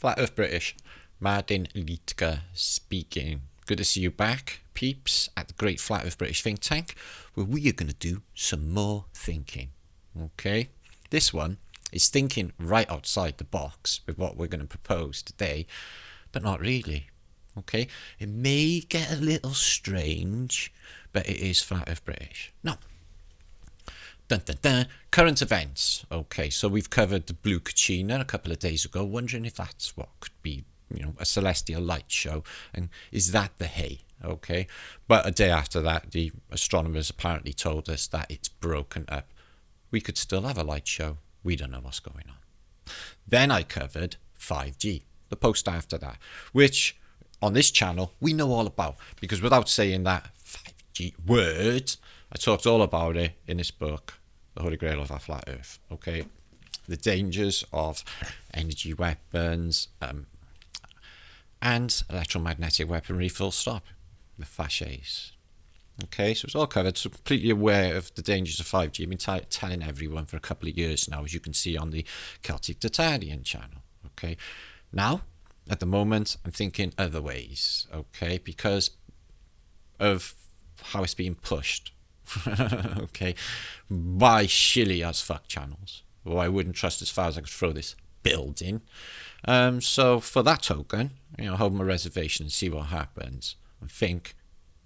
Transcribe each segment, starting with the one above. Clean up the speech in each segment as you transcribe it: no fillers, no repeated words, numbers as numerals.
Flat Earth British, Martin Liedtke speaking. Good to see you back, peeps, at the Great Flat Earth British think tank, where we are going to do some more thinking. Okay, this one is thinking right outside the box with what we're going to propose today, but not really. Okay, it may get a little strange, but it is Flat Earth British. Now, dun, dun, dun. Current events. Okay, so we've covered the Blue Kachina a couple of days ago, wondering if that's what could be, a celestial light show, and is that the hay? Okay, but a day after that, the astronomers apparently told us that it's broken up. We could still have a light show. We don't know what's going on. Then I covered 5G, the post after that, which on this channel we know all about, because without saying that 5G word, I talked all about it in this book, The Holy Grail of our Flat Earth. Okay, the dangers of energy weapons and electromagnetic weaponry, full stop, the fasces. Okay, so it's all covered. So completely aware of the dangers of 5G. I've been telling everyone for a couple of years now, as you can see on the Celtic Tartarian channel. Okay, now at the moment I'm thinking other ways. Okay, because of how it's being pushed. Okay, by shilly as fuck channels. Well, I wouldn't trust as far as I could throw this building. So for that token, hold my reservation and see what happens, and think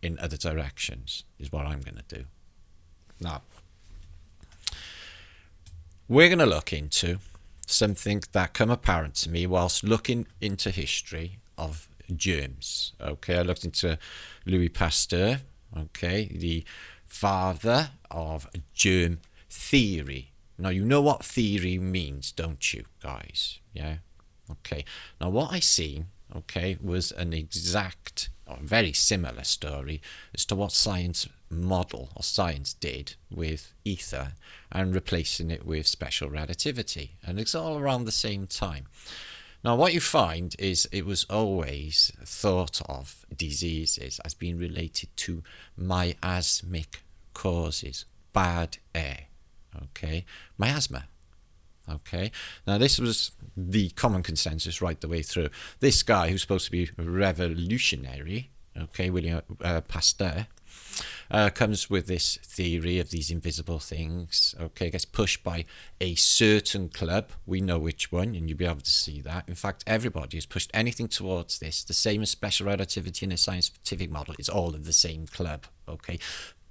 in other directions is what I'm going to do. Now, we're going to look into something that come apparent to me whilst looking into history of germs. Okay, I looked into Louie Pasteur, okay, the father of germ theory. Now, you know what theory means, don't you, guys? Yeah? Okay. Now, what I seen, okay, was an exact or very similar story as to what science model or science did with ether and replacing it with special relativity. And it's all around the same time. Now, what you find is it was always thought of diseases as being related to miasmic causes, bad air. Okay, miasma. Okay, now this was the common consensus right the way through. This guy who's supposed to be revolutionary, okay, William Pasteur, comes with this theory of these invisible things. Okay, gets pushed by a certain club. We know which one, and you'll be able to see that. In fact, everybody has pushed anything towards this. The same as special relativity in a scientific model is all of the same club. Okay,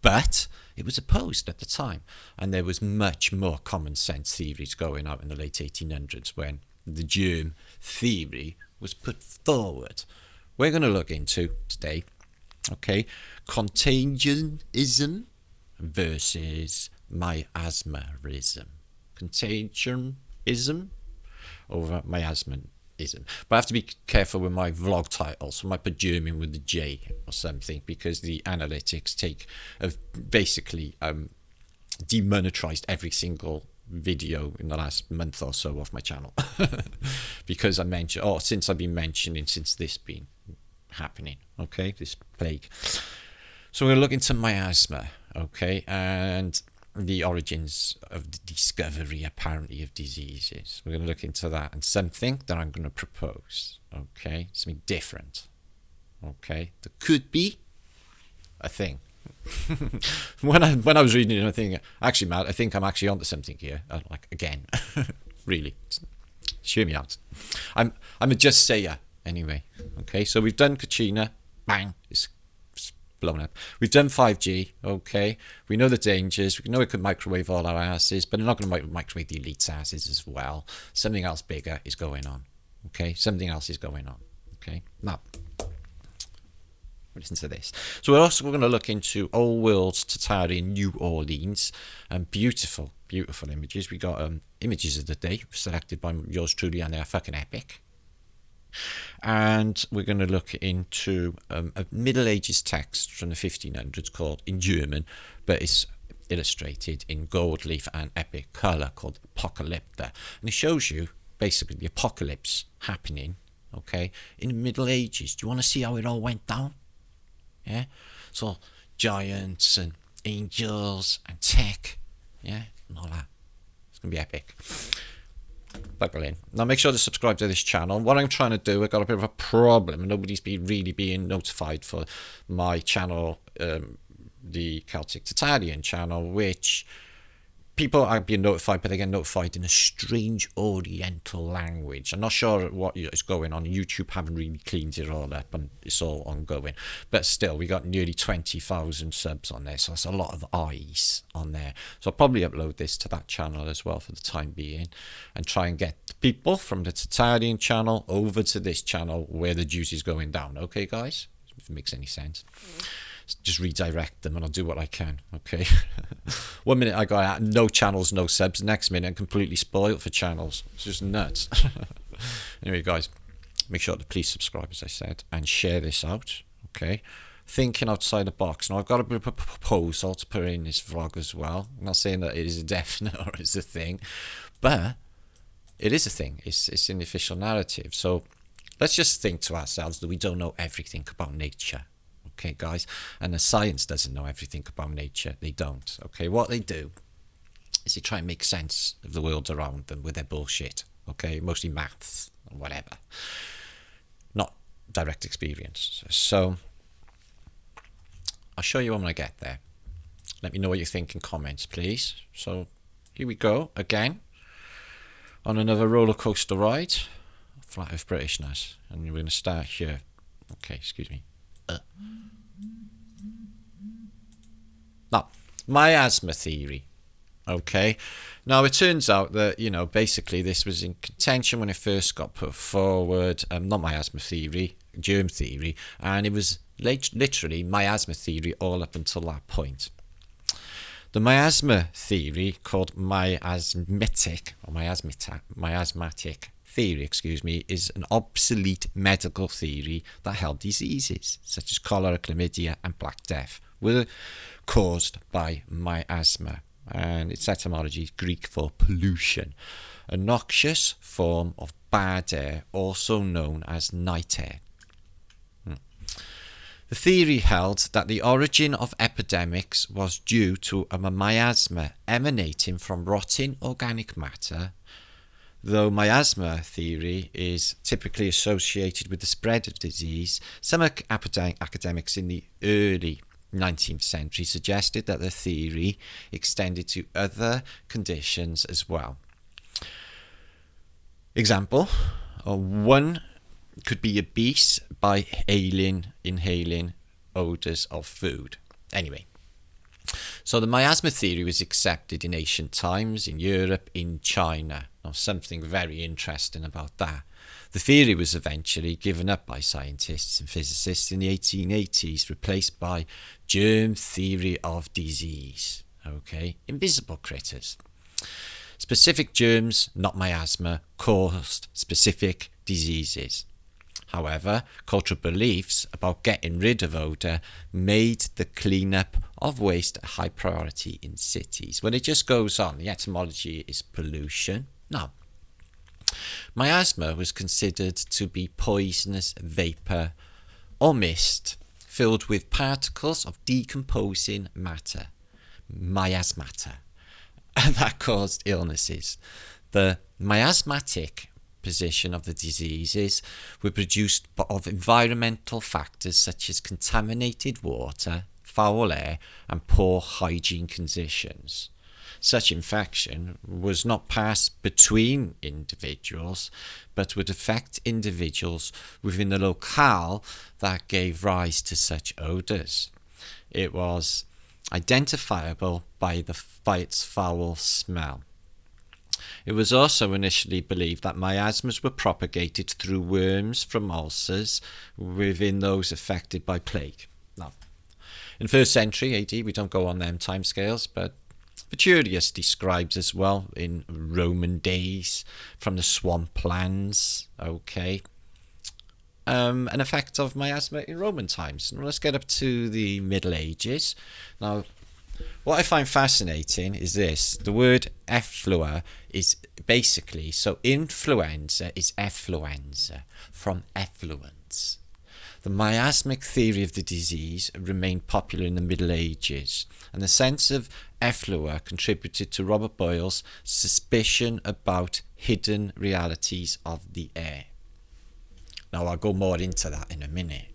but it was opposed at the time, and there was much more common sense theories going out in the late 1800s when the germ theory was put forward. We're going to look into today, okay, Contagion Ism versus Miasmatism. Contagion Ism over Miasmatism. But I have to be careful with my vlog title, so I might put German with the J or something, because the analytics have basically demonetized every single video in the last month or so off my channel because I mentioned, since I've been mentioning, since this been happening, okay, this plague. So we're going to look into miasma, okay, and the origins of the discovery apparently of diseases. We're going to look into that and something that I'm going to propose, okay, something different, okay, that could be a thing. when I was reading it, I think, actually, Matt, I think I'm actually onto something here. Like, again, really, hear me out. I'm a just sayer anyway. Okay, so we've done Kachina, bang, it's blown up. We've done 5G. Okay, we know the dangers. We know it could microwave all our asses, but we're not going to microwave the elite's asses as well. Something else bigger is going on. Okay, something else is going on. Okay, now listen to this. So we're also going to look into Old World's Tartarian New Orleans, and beautiful images. We got images of the day selected by yours truly, and they are fucking epic. And we're going to look into a Middle Ages text from the 1500s called, in German, but it's illustrated in gold leaf and epic colour, called Apocalypse. And it shows you basically the apocalypse happening, okay, in the Middle Ages. Do you want to see how it all went down? Yeah, so giants and angels and tech, yeah, and all that. It's going to be epic. buckle in. Now make sure to subscribe to this channel. What I'm trying to do, I've got a bit of a problem. Nobody's really being notified for my channel, the Celtic Tartarian channel, which people are being notified, but they get notified in a strange Oriental language. I'm not sure what is going on. YouTube haven't really cleaned it all up, and it's all ongoing. But still, we got nearly 20,000 subs on there, so that's a lot of eyes on there. So I'll probably upload this to that channel as well for the time being, and try and get people from the Tartarian channel over to this channel where the juice is going down. Okay, guys? If it makes any sense. Just redirect them and I'll do what I can. Okay. 1 minute I got no channels, no subs. Next minute I'm completely spoiled for channels. It's just nuts. Anyway, guys, make sure to please subscribe, as I said, and share this out. Okay. Thinking outside the box. Now I've got a bit of a proposal to put in this vlog as well. I'm not saying that it is a definite or it's a thing, but it is a thing. It's in the official narrative. So let's just think to ourselves that we don't know everything about nature. Okay, guys, and the science doesn't know everything about nature. They don't. Okay, what they do is they try and make sense of the world around them with their bullshit. Okay, mostly maths and whatever, not direct experience. So I'll show you when I get there. Let me know what you think in comments, please. So here we go again on another roller coaster ride, Flat Earth Britishness, and we're going to start here. Okay, excuse me. Now, Miasma Theory. Okay, now it turns out that, you know, basically this was in contention when it first got put forward. Not Miasma Theory, Germ Theory, and it was literally Miasma Theory all up until that point. The Miasma Theory, called miasmatic theory, is an obsolete medical theory that held diseases such as cholera, chlamydia, and Black Death were caused by miasma, and its etymology is Greek for pollution, a noxious form of bad air, also known as night air. The theory held that the origin of epidemics was due to a miasma emanating from rotting organic matter. Though miasma theory is typically associated with the spread of disease, some academics in the early 19th century suggested that the theory extended to other conditions as well. Example, one could be obese by inhaling odours of food. Anyway, so the miasma theory was accepted in ancient times, in Europe, in China. Now, something very interesting about that. The theory was eventually given up by scientists and physicists in the 1880s, replaced by germ theory of disease. Okay, invisible critters. Specific germs, not miasma, caused specific diseases. However, cultural beliefs about getting rid of odour made the cleanup of waste a high priority in cities. When it just goes on, the etymology is pollution. Now, miasma was considered to be poisonous vapour or mist filled with particles of decomposing matter, miasmata, and that caused illnesses. The miasmatic position of the diseases were produced of environmental factors such as contaminated water, foul air, and poor hygiene conditions. Such infection was not passed between individuals, but would affect individuals within the locale that gave rise to such odours. It was identifiable by its foul smell. It was also initially believed that miasmas were propagated through worms from ulcers within those affected by plague. Now, in the 1st century AD, we don't go on them timescales, but Viturius describes as well in Roman days from the swamplands, okay, an effect of miasma in Roman times. Now let's get up to the Middle Ages. Now, what I find fascinating is this. The word efflua is basically, so influenza is effluenza, from effluence. The miasmic theory of the disease remained popular in the Middle Ages, and the sense of efflua contributed to Robert Boyle's suspicion about hidden realities of the air. Now, I'll go more into that in a minute.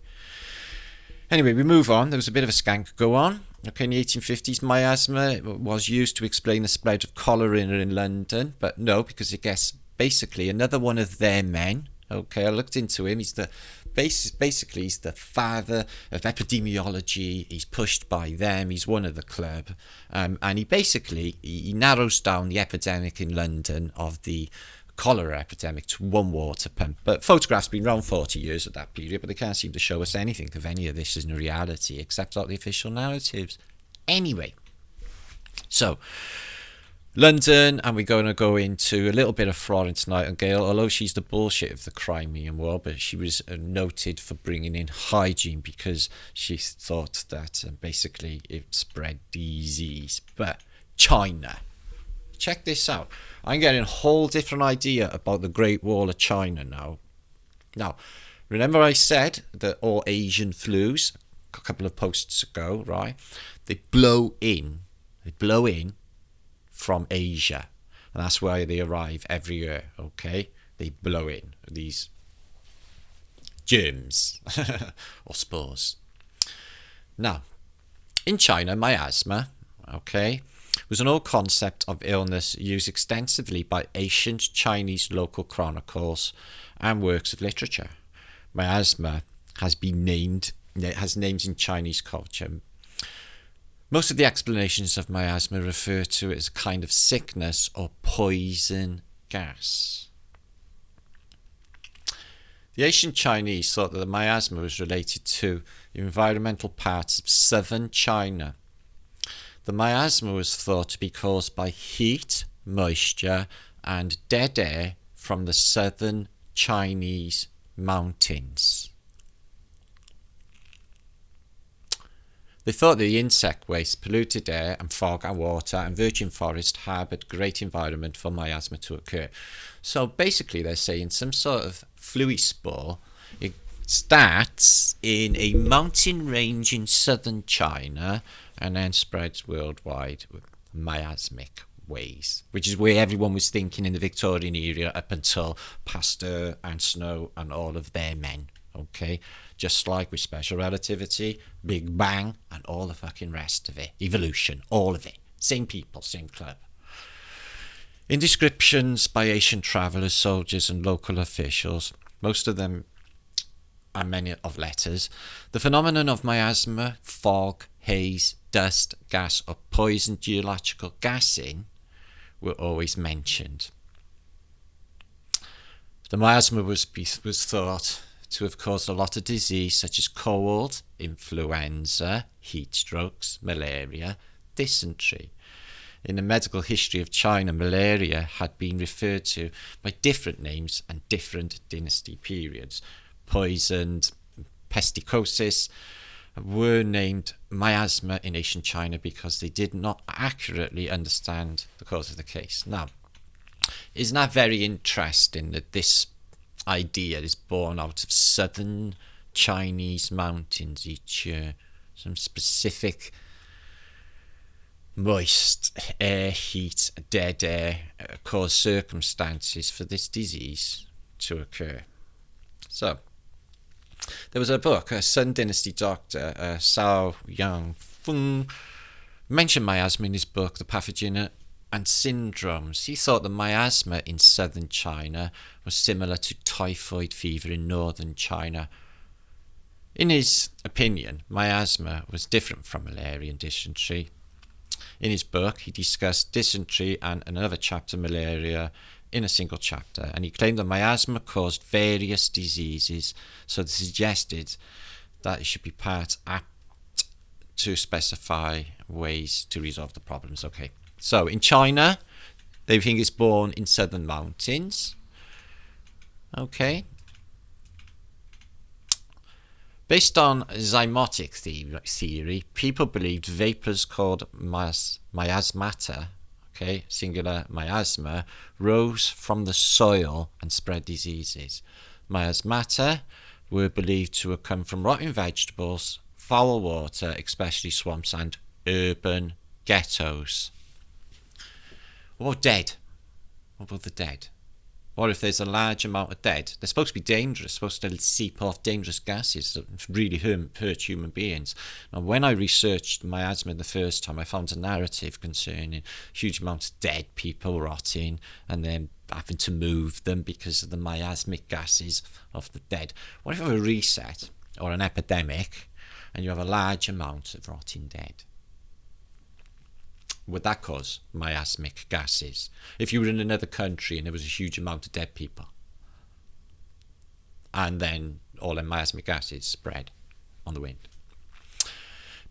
Anyway, we move on. There was a bit of a skank go on. Okay, in the 1850s, miasma was used to explain the spread of cholera in London, but no, because it gets basically another one of their men. Okay, I looked into him. He's the basically he's the father of epidemiology. He's pushed by them. He's one of the club, and he narrows down the epidemic in London of the cholera epidemic to one water pump. But photographs have been around 40 years at that period, but they can't seem to show us anything of any of this in reality except the official narratives. Anyway, so London, and we're going to go into a little bit of Florence Nightingale, although she's the bullshit of the Crimean War, but she was noted for bringing in hygiene because she thought that basically it spread disease. But China, check this out. I'm getting a whole different idea about the Great Wall of China now. Now, remember I said that all Asian flus a couple of posts ago, right? They blow in from Asia, and that's why they arrive every year. Okay, they blow in these germs or spores. Now, in China, miasma, okay, was an old concept of illness used extensively by ancient Chinese local chronicles and works of literature. Miasma has names in Chinese culture. Most of the explanations of miasma refer to it as a kind of sickness or poison gas. The ancient Chinese thought that the miasma was related to the environmental parts of southern China. The miasma was thought to be caused by heat, moisture, and dead air from the southern Chinese mountains. They thought the insect waste, polluted air and fog and water and virgin forest harboured great environment for miasma to occur. So basically they're saying some sort of fluid spore. It starts in a mountain range in southern China and then spreads worldwide with miasmic ways, which is where everyone was thinking in the Victorian era up until Pasteur and Snow and all of their men. Okay, just like with special relativity, Big Bang, and all the fucking rest of it, evolution, all of it, same people, same club. In descriptions by ancient travellers, soldiers, and local officials, most of them are men of letters, the phenomenon of miasma, fog, haze, dust, gas, or poison geological gassing were always mentioned. The miasma was thought to have caused a lot of disease such as cold, influenza, heat strokes, malaria, dysentery. In the medical history of China, malaria had been referred to by different names and different dynasty periods. Poisoned, pesticosis were named miasma in ancient China because they did not accurately understand the cause of the case. Now, isn't that very interesting that this idea is born out of southern Chinese mountains each year? Some specific moist air, heat, dead air cause circumstances for this disease to occur. So, there was a book, a Sun Dynasty doctor, Cao Yang-fung, mentioned miasma in his book, The Pathogen and Syndromes. He thought the miasma in southern China was similar to typhoid fever in northern China. In his opinion, miasma was different from malaria and dysentery. In his book, he discussed dysentery and another chapter, malaria, in a single chapter, and he claimed that miasma caused various diseases, so they suggested that it should be part apt to specify ways to resolve the problems. Okay, so in China, they think it's born in southern mountains. Okay. Based on zymotic theory, people believed vapours called miasmata, okay, singular miasma, rose from the soil and spread diseases. Miasmata were believed to have come from rotting vegetables, foul water, especially swamps, and urban ghettos. What about dead? What about the dead? What if there's a large amount of dead? They're supposed to be dangerous, supposed to seep off dangerous gases that really hurt human beings. Now, when I researched miasma the first time, I found a narrative concerning huge amounts of dead people rotting and then having to move them because of the miasmic gases of the dead. What if you have a reset or an epidemic and you have a large amount of rotting dead? Would that cause miasmic gases? If you were in another country and there was a huge amount of dead people, and then all the miasmic gases spread on the wind.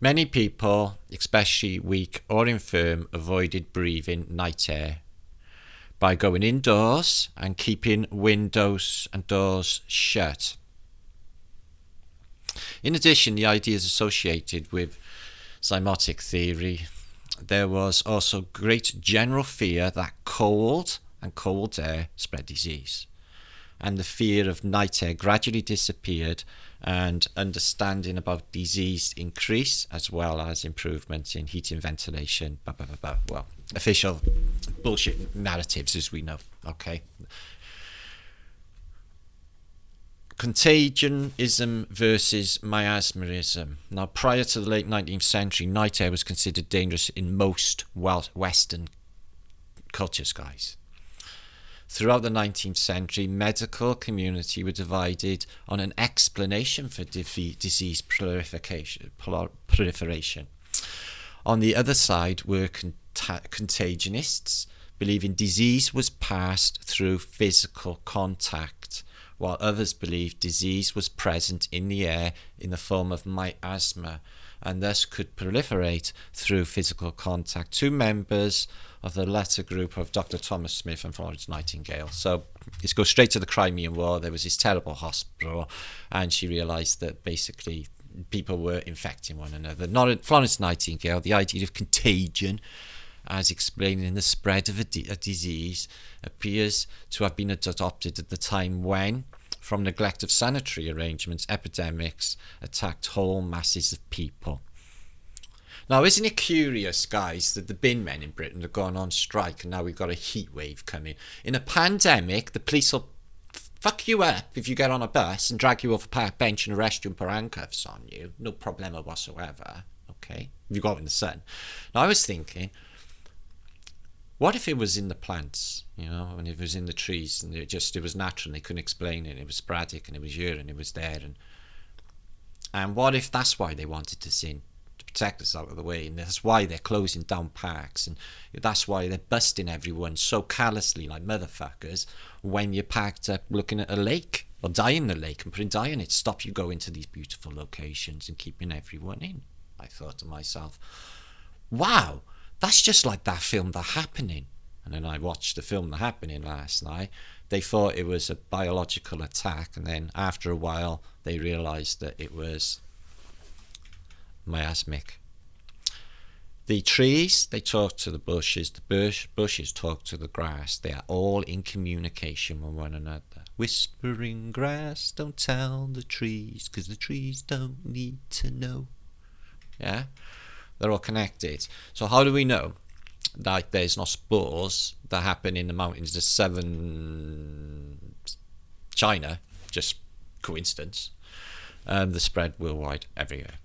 Many people, especially weak or infirm, avoided breathing night air by going indoors and keeping windows and doors shut. In addition, the ideas associated with zymotic theory, there was also great general fear that cold and cold air spread disease, and the fear of night air gradually disappeared, and understanding about disease increased, as well as improvements in heating, ventilation, well, official bullshit narratives as we know. Okay. Contagion Ism versus Miasmatism. Now, prior to the late 19th century, night air was considered dangerous in most Western cultures, guys. Throughout the 19th century, medical community were divided on an explanation for disease proliferation. On the other side were contagionists, believing disease was passed through physical contact, while others believed disease was present in the air in the form of miasma and thus could proliferate through physical contact. Two members of the latter group of Dr. Thomas Smith and Florence Nightingale. So let's go straight to the Crimean War. There was this terrible hospital, and she realised that basically people were infecting one another. Not Florence Nightingale, the idea of contagion, as explained in the spread of a disease, appears to have been adopted at the time when, from neglect of sanitary arrangements, epidemics attacked whole masses of people. Now, isn't it curious, guys, that the bin men in Britain have gone on strike and now we've got a heat wave coming? In a pandemic, the police will fuck you up if you get on a bus and drag you off a park bench and arrest you and put handcuffs on you. No problemo whatsoever, okay? If you go out in the sun. Now, I was thinking, what if it was in the plants, you know, and it was in the trees and it was natural and they couldn't explain it, it was sporadic and it was here and it was there, and what if that's why they wanted us in, to protect us out of the way, and that's why they're closing down parks, and that's why they're busting everyone so callously like motherfuckers when you're parked up looking at a lake or dye in the lake and putting dye in it to stop you going to these beautiful locations and keeping everyone in. I thought to myself, wow, that's just like that film The Happening. And then I watched the film The Happening last night. They thought it was a biological attack, and then after a while they realised that it was miasmic. The trees, they talk to the bushes. The bushes talk to the grass. They are all in communication with one another. Whispering grass, don't tell the trees, because the trees don't need to know. Yeah? They're all connected. So how do we know that there's no spores that happen in the mountains of southern China, just coincidence, and the spread worldwide everywhere?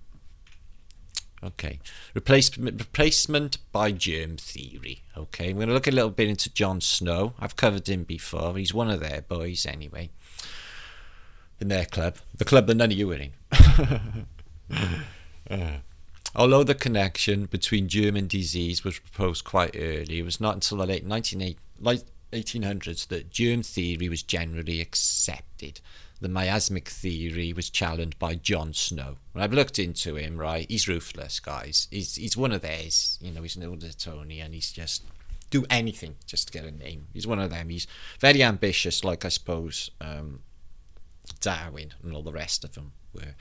Okay, replacement by germ theory. Okay, I'm going to look a little bit into Jon Snow. I've covered him before. He's one of their boys anyway. In their club. The club that none of you were in. Although the connection between germ and disease was proposed quite early, it was not until the late 1800s that germ theory was generally accepted. The miasmic theory was challenged by Jon Snow. When I've looked into him, right, he's ruthless, guys. He's one of theirs. You know, he's an older Tony, and he's just do anything just to get a name. He's one of them. He's very ambitious, like I suppose Darwin and all the rest of them were.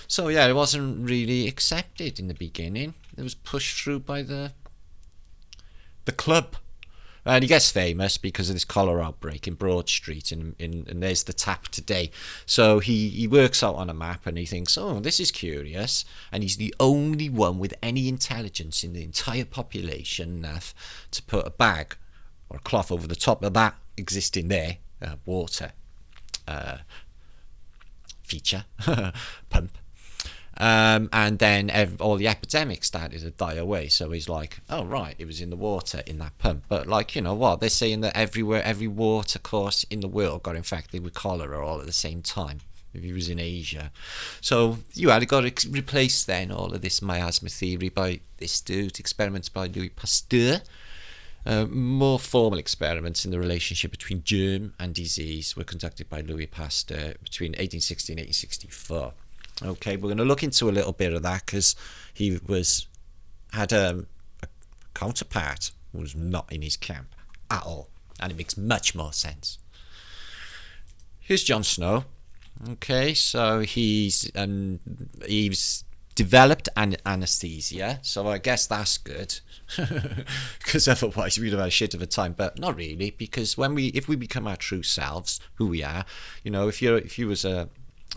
So yeah, it wasn't really accepted in the beginning. It was pushed through by the club. And he gets famous because of this cholera outbreak in Broad Street, and there's the tap today. So he works out on a map and he thinks, oh, this is curious. And he's the only one with any intelligence in the entire population enough to put a bag or a cloth over the top of that existing there, water feature, pump. And then all the epidemics started to die away. So he's like, oh, right, it was in the water in that pump. But, like, you know what? They're saying that everywhere, every water course in the world got infected with cholera all at the same time. If he was in Asia. So you had got to replace then all of this miasma theory by this dude, experiments by Louie Pasteur. More formal experiments in the relationship between germ and disease were conducted by Louie Pasteur between 1860 and 1864. Okay, we're going to look into a little bit of that because he had a counterpart who was not in his camp at all, and it makes much more sense. Here's Jon Snow. Okay, so he's developed an anesthesia, so I guess that's good, because otherwise we'd have had a shit of a time. But not really, because if we become our true selves, who we are, you know, if you was a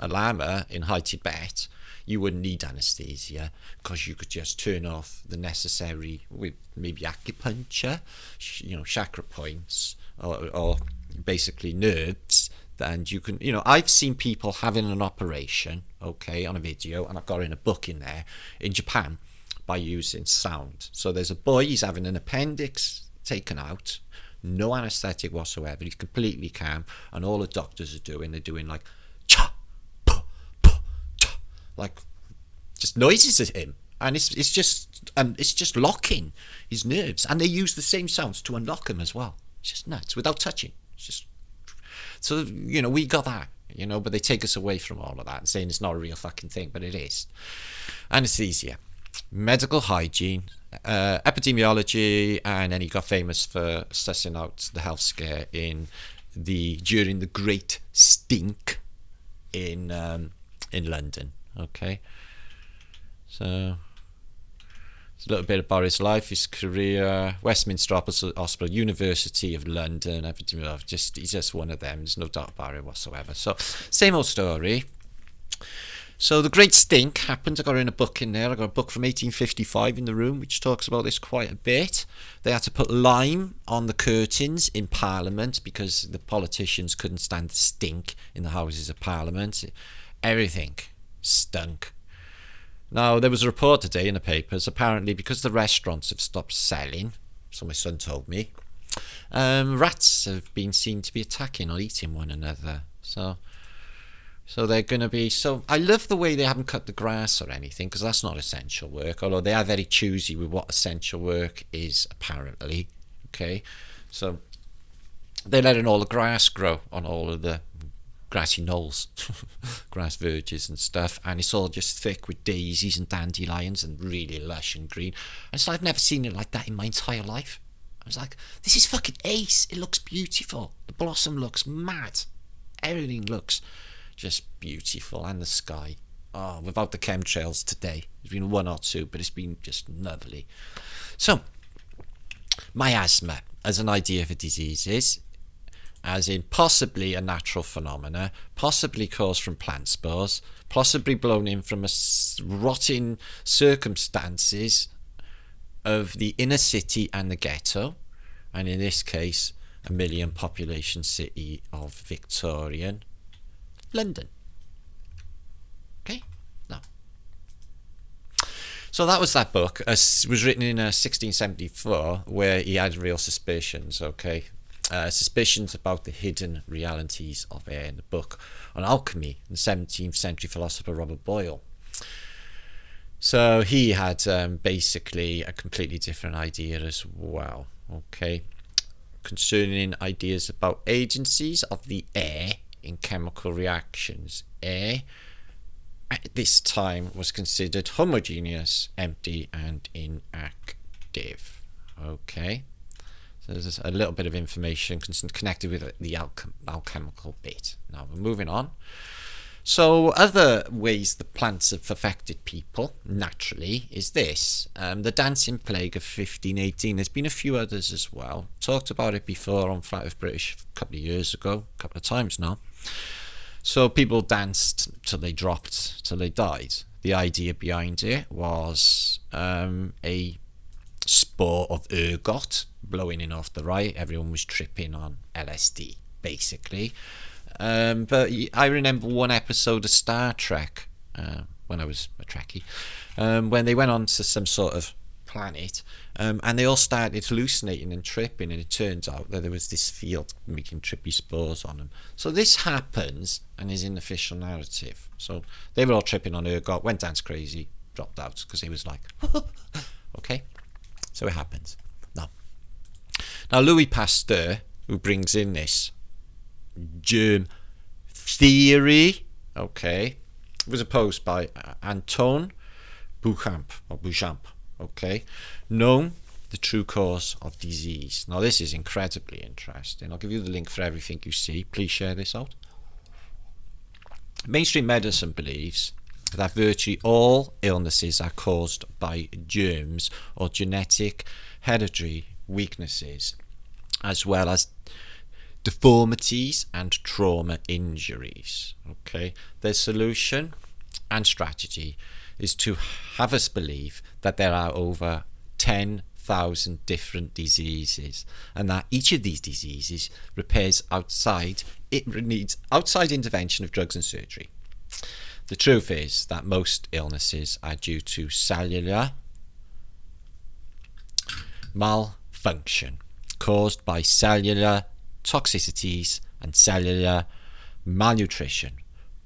lama in high Tibet, you wouldn't need anesthesia because you could just turn off the necessary, with maybe acupuncture, you know, chakra points, or basically nerves. And you can, you know, I've seen people having an operation, okay, on a video, and I've got in a book in there, in Japan, by using sound. So there's a boy, he's having an appendix taken out, no anesthetic whatsoever, he's completely calm, and all the doctors they're doing like cha, puh, puh, cha, like just noises at him, and it's just locking his nerves, and they use the same sounds to unlock them as well. It's just nuts, without touching. It's just, so, you know, we got that, you know, but they take us away from all of that and saying it's not a real fucking thing, but it is. Anesthesia, medical hygiene, epidemiology, and then he got famous for sussing out the health scare during the Great Stink in London. Okay, so a little bit about his life, his career, Westminster Hospital, University of London, he's just one of them, there's no doubt about it whatsoever. So, same old story. So, the Great Stink happened. I got in a book in there, I got a book from 1855 in the room, which talks about this quite a bit. They had to put lime on the curtains in Parliament because the politicians couldn't stand the stink in the Houses of Parliament. Everything stunk. Now, there was a report today in the papers, apparently because the restaurants have stopped selling, so my son told me, rats have been seen to be attacking or eating one another. So they're going to be... So I love the way they haven't cut the grass or anything, because that's not essential work, although they are very choosy with what essential work is, apparently. Okay, so they're letting all the grass grow on all of the grassy knolls, grass verges and stuff, and it's all just thick with daisies and dandelions and really lush and green. And it's like, I've never seen it like that in my entire life. I was like, this is fucking ace. It looks beautiful. The blossom looks mad. Everything looks just beautiful, and the sky. Oh, without the chemtrails today. There's been one or two, but it's been just lovely. So, miasma as an idea for diseases, as in possibly a natural phenomena, possibly caused from plant spores, possibly blown in from rotting circumstances of the inner city and the ghetto, and in this case, a 1 million population city of Victorian London. Okay, now. So that was that book. It was written in 1674, where he had real suspicions, okay? Suspicions about the hidden realities of air, in the book on alchemy, the 17th century philosopher Robert Boyle. So he had basically a completely different idea as well, okay, concerning ideas about agencies of the air in chemical reactions. Air at this time was considered homogeneous, empty, and inactive. Okay. There's a little bit of information connected with the alchemical bit. Now we're moving on. So other ways that plants have affected people, naturally, is this. The dancing plague of 1518. There's been a few others as well. Talked about it before on Flat Earth British a couple of years ago, a couple of times now. So people danced till they dropped, till they died. The idea behind it was a spore of ergot blowing in off the right. Everyone was tripping on LSD, basically. But I remember one episode of Star Trek, when I was a Trekkie, when they went on to some sort of planet, and they all started hallucinating and tripping, and it turns out that there was this field making trippy spores on them. So this happens and is in the official narrative. So they were all tripping on ergot, went dance crazy, dropped out because he was like, okay. So it happens. Now Louie Pasteur, who brings in this germ theory, okay, was opposed by Antoine Beauchamp, okay, known the true cause of disease. Now this is incredibly interesting. I'll give you the link for everything you see. Please share this out. Mainstream medicine believes that virtually all illnesses are caused by germs or genetic hereditary weaknesses, as well as deformities and trauma injuries. Okay, their solution and strategy is to have us believe that there are over 10,000 different diseases, and that each of these diseases needs outside intervention of drugs and surgery. The truth is that most illnesses are due to cellular malfunction caused by cellular toxicities and cellular malnutrition,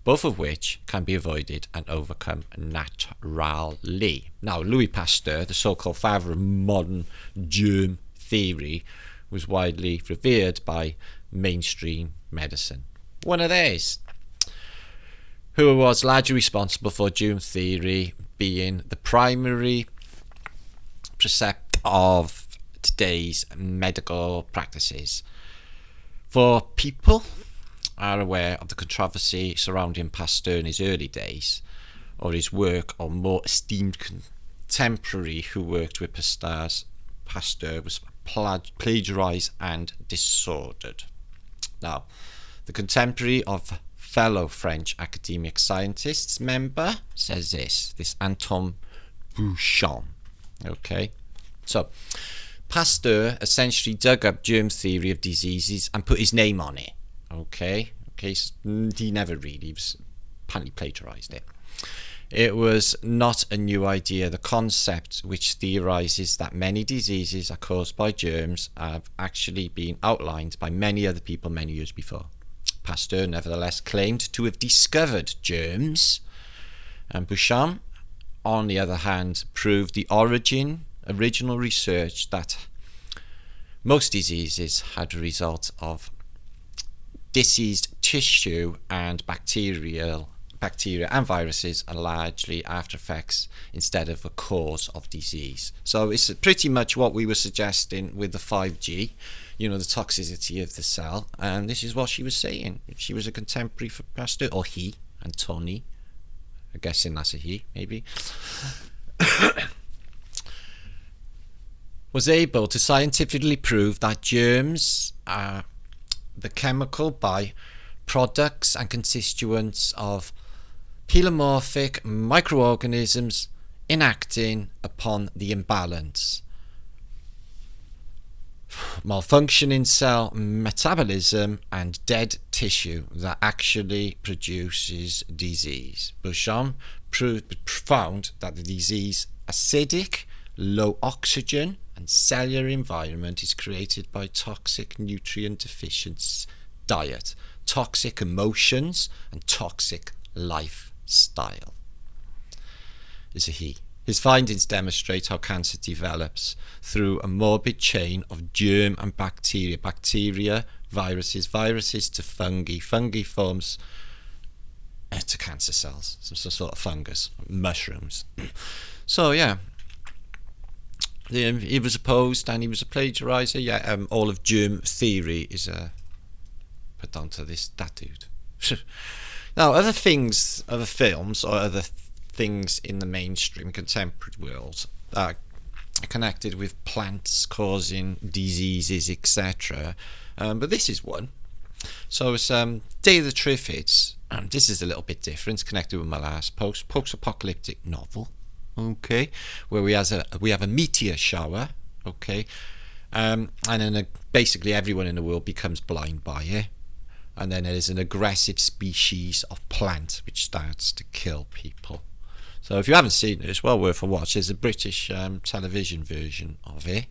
both of which can be avoided and overcome naturally. Now, Louie Pasteur, the so-called father of modern germ theory, was widely revered by mainstream medicine. One of theirs, who was largely responsible for germ theory being the primary precept of today's medical practices. For people are aware of the controversy surrounding Pasteur in his early days, or his work, or more esteemed contemporary who worked with Pasteur was plagiarized and disordered. Now, the contemporary of fellow French academic scientists member says this Antoine Beauchamp. Okay, so Pasteur essentially dug up germ theory of diseases and put his name on it. Okay, so he never really, was apparently plagiarized it. It was not a new idea. The concept, which theorizes that many diseases are caused by germs, have actually been outlined by many other people many years before. Pasteur nevertheless claimed to have discovered germs, and Beauchamp, on the other hand, proved the original research that most diseases had a result of diseased tissue, and bacteria and viruses are largely after effects instead of a cause of disease. So it's pretty much what we were suggesting with the 5G, the toxicity of the cell, and this is what she was saying. She was a contemporary for Pasteur, or he, Antony, I'm guessing that's a he, maybe, was able to scientifically prove that germs are the chemical byproducts and constituents of pelomorphic microorganisms enacting upon the imbalance, malfunctioning cell metabolism, and dead tissue that actually produces disease. Beauchamp found that the disease acidic, low oxygen and cellular environment is created by toxic nutrient deficient diet, toxic emotions and toxic lifestyle. Is a he. His findings demonstrate how cancer develops through a morbid chain of germ and bacteria, viruses to fungi forms to cancer cells, some sort of fungus, mushrooms. So yeah, he was opposed and he was a plagiarizer. Yeah, all of germ theory is put down to that dude. Now, other things, other films, or other things in the mainstream contemporary world are connected with plants causing diseases, etc. But this is one. So it's Day of the Triffids. This is a little bit different. It's connected with my last post-apocalyptic novel. Okay, where we have a meteor shower. Okay, and then basically everyone in the world becomes blind by it. And then there's an aggressive species of plant which starts to kill people. So if you haven't seen it, it's well worth a watch. There's a British television version of it.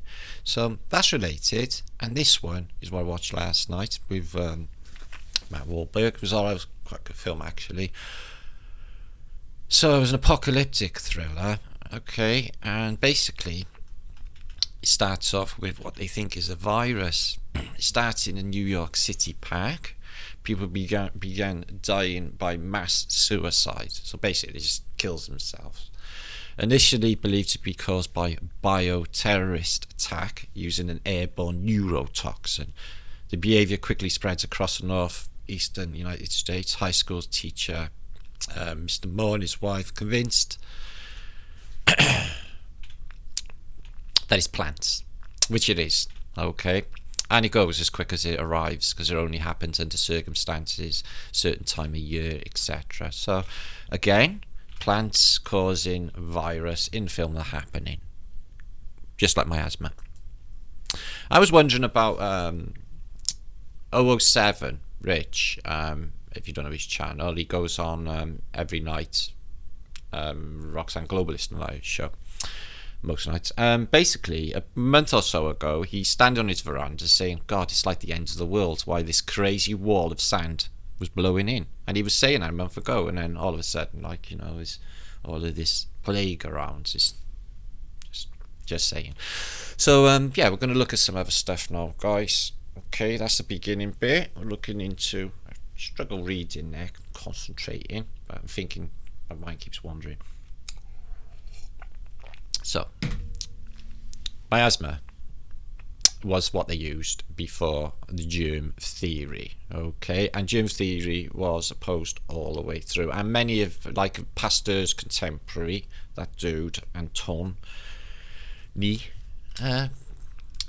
So that's related. And this one is what I watched last night with Matt Wahlberg. It was quite a good film, actually. So it was an apocalyptic thriller. Okay, and basically it starts off with what they think is a virus. It starts in a New York City park. People began dying by mass suicide. So basically, they just kills themselves. Initially believed to be caused by bioterrorist attack using an airborne neurotoxin. The behaviour quickly spreads across the northeastern United States. High school teacher Mr. Moore and his wife convinced that it's plants, which it is. Okay. And it goes as quick as it arrives because it only happens under circumstances, certain time of year, etc. So, again, plants causing virus in film are happening, just like miasma. I was wondering about 007 Rich. If you don't know his channel, he goes on every night. Roxanne Globalist Live show. Most nights. Basically, a month or so ago, he standing on his veranda saying, God, it's like the end of the world. Why this crazy wall of sand was blowing in. And he was saying that a month ago, and then all of a sudden, is all of this plague around. It's just saying. So, yeah, we're going to look at some other stuff now, guys. Okay, that's the beginning bit. We're looking into, I struggle reading there, concentrating, but I'm thinking, my mind keeps wandering. So, miasma was what they used before the germ theory, okay? And germ theory was opposed all the way through. And many of, like Pasteur's contemporary, that dude, Anton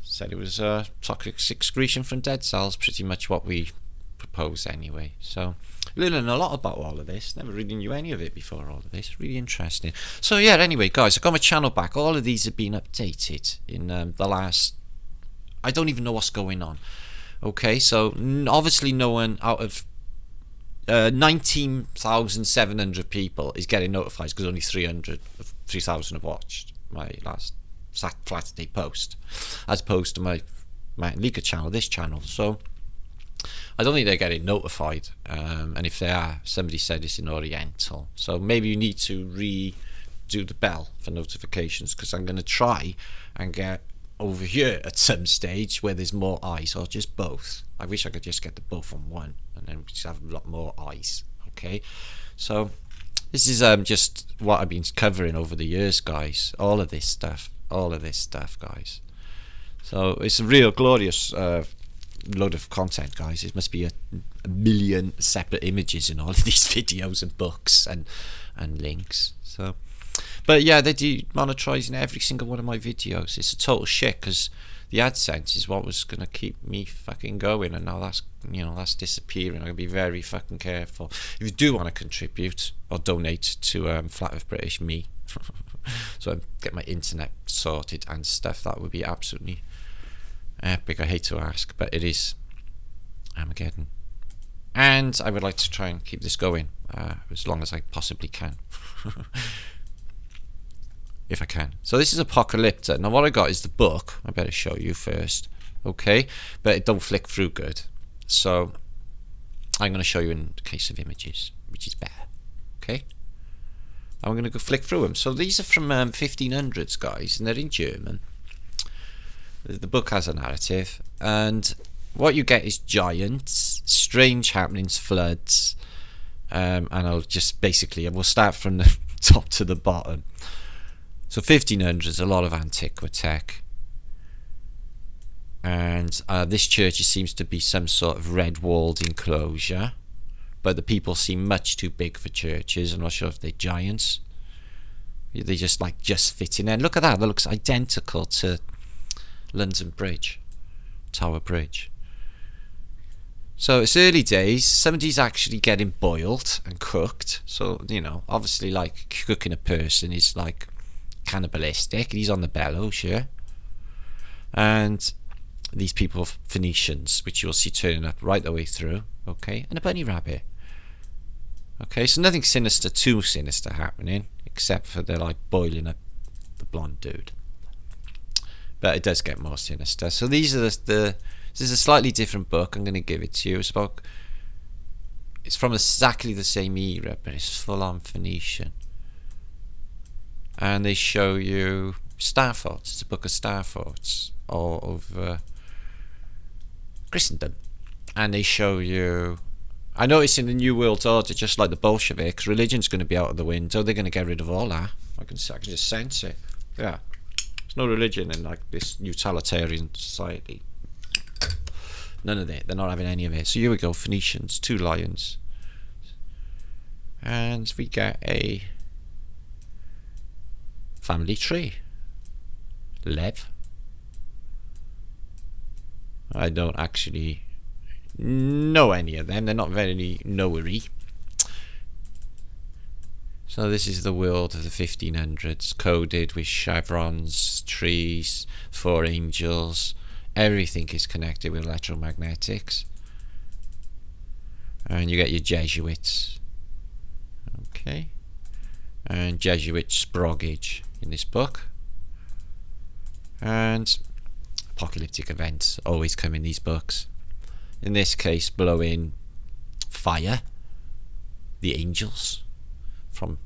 said it was toxic excretion from dead cells, pretty much what we propose anyway. So, learning a lot about all of this. Never really knew any of it before all of this. Really interesting. So yeah, anyway, guys, I got my channel back. All of these have been updated in the last... I don't even know what's going on. Okay, so obviously no one out of 19,700 people is getting notified because only 3,000 have watched my last Saturday post, as opposed to my Liedtke channel, this channel. So I don't think they're getting notified, and if they are, somebody said it's in Oriental, so maybe you need to redo the bell for notifications, because I'm going to try and get over here at some stage where there's more eyes, or just both. I wish I could just get the both on one and then just have a lot more eyes. Okay, so this is just what I've been covering over the years, guys. All of this stuff, guys. So it's a real glorious load of content, guys. It must be a million separate images in all of these videos and books and links. So, but yeah, they're demonetizing every single one of my videos. It's a total shit, because the AdSense is what was gonna keep me fucking going, and now that's disappearing. I'm gonna be very fucking careful. If you do want to contribute or donate to Flat Earth British Me, so I get my internet sorted and stuff, that would be absolutely epic. I hate to ask, but it is Armageddon, and I would like to try and keep this going as long as I possibly can. If I can. So this is Apocalyptic. Now what I got is the book. I better show you first, okay? But it don't flick through good, so I'm going to show you in the case of images, which is better. Okay, I'm going to go flick through them. So these are from 1500s, guys, and they're in German. The book has a narrative, and what you get is giants, strange happenings, floods, and I'll just basically, we'll start from the top to the bottom. So 1500s, a lot of antiquitech, and this church seems to be some sort of red walled enclosure. but the people seem much too big for churches. I'm not sure if they're giants. They just fit in. And look at that. That looks identical to London Bridge, Tower Bridge. So it's early days. Somebody's actually getting boiled and cooked. So, you know, obviously, like, cooking a person is like cannibalistic. He's on the bellows, yeah. And these people are Phoenicians, which you'll see turning up right the way through, okay, and a bunny rabbit. Okay, so nothing sinister, too sinister happening, except for they're like boiling up the blonde dude. But it does get more sinister. So these are this is a slightly different book. I'm going to give it to you. It's from exactly the same era, but it's full on Phoenician. And they show you star thoughts. It's a book of star thoughts of Christendom. And they show you, I noticed in the New World Order, just like the Bolsheviks, religion's going to be out of the window. They're going to get rid of all that. I can just sense it. Yeah, there's no religion in like this utilitarian society. None of it. They're not having any of it. So here we go, Phoenicians, 2 lions, and we get a family tree. Lev. I don't actually know any of them. They're not very knowery. So this is the world of the 1500s, coded with chevrons, trees, 4 angels. Everything is connected with electromagnetics. And you get your Jesuits. Okay. And Jesuit sproggage in this book. And apocalyptic events always come in these books. In this case, blowing fire, the angels from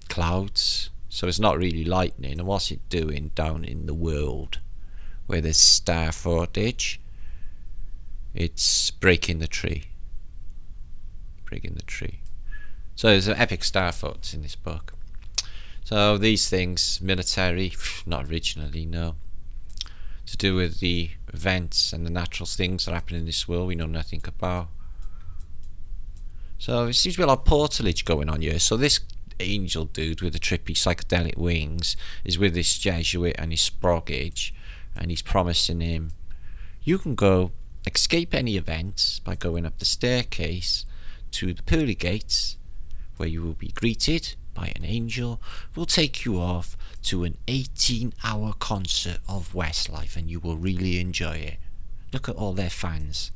clouds. So it's not really lightning. And what's it doing down in the world where there's star footage? It's breaking the tree. Breaking the tree. So there's an epic star thoughts in this book. So these things, military, not originally, no. To do with the events and the natural things that happen in this world we know nothing about. So it seems to be a lot of portalage going on here. So this angel dude with the trippy psychedelic wings is with this Jesuit and his sproggage, and he's promising him, you can go escape any events by going up the staircase to the pearly gates, where you will be greeted by an angel who will take you off to an 18-hour concert of Westlife, and you will really enjoy it. Look at all their fans.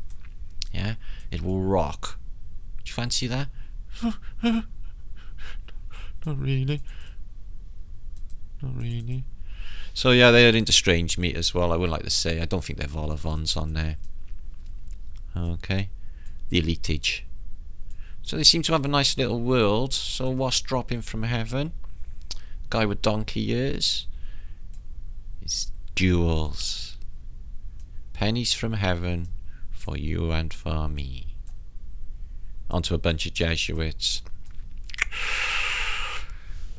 Yeah, it will rock. Do you fancy that? Not really. Not really. So yeah, they are into strange meat as well. I would like to say, I don't think they're vol-au-vents on there. Okay, the elitage. So they seem to have a nice little world. So what's dropping from heaven? Guy with donkey ears. It's jewels. Pennies from heaven for you and for me. Onto a bunch of Jesuits.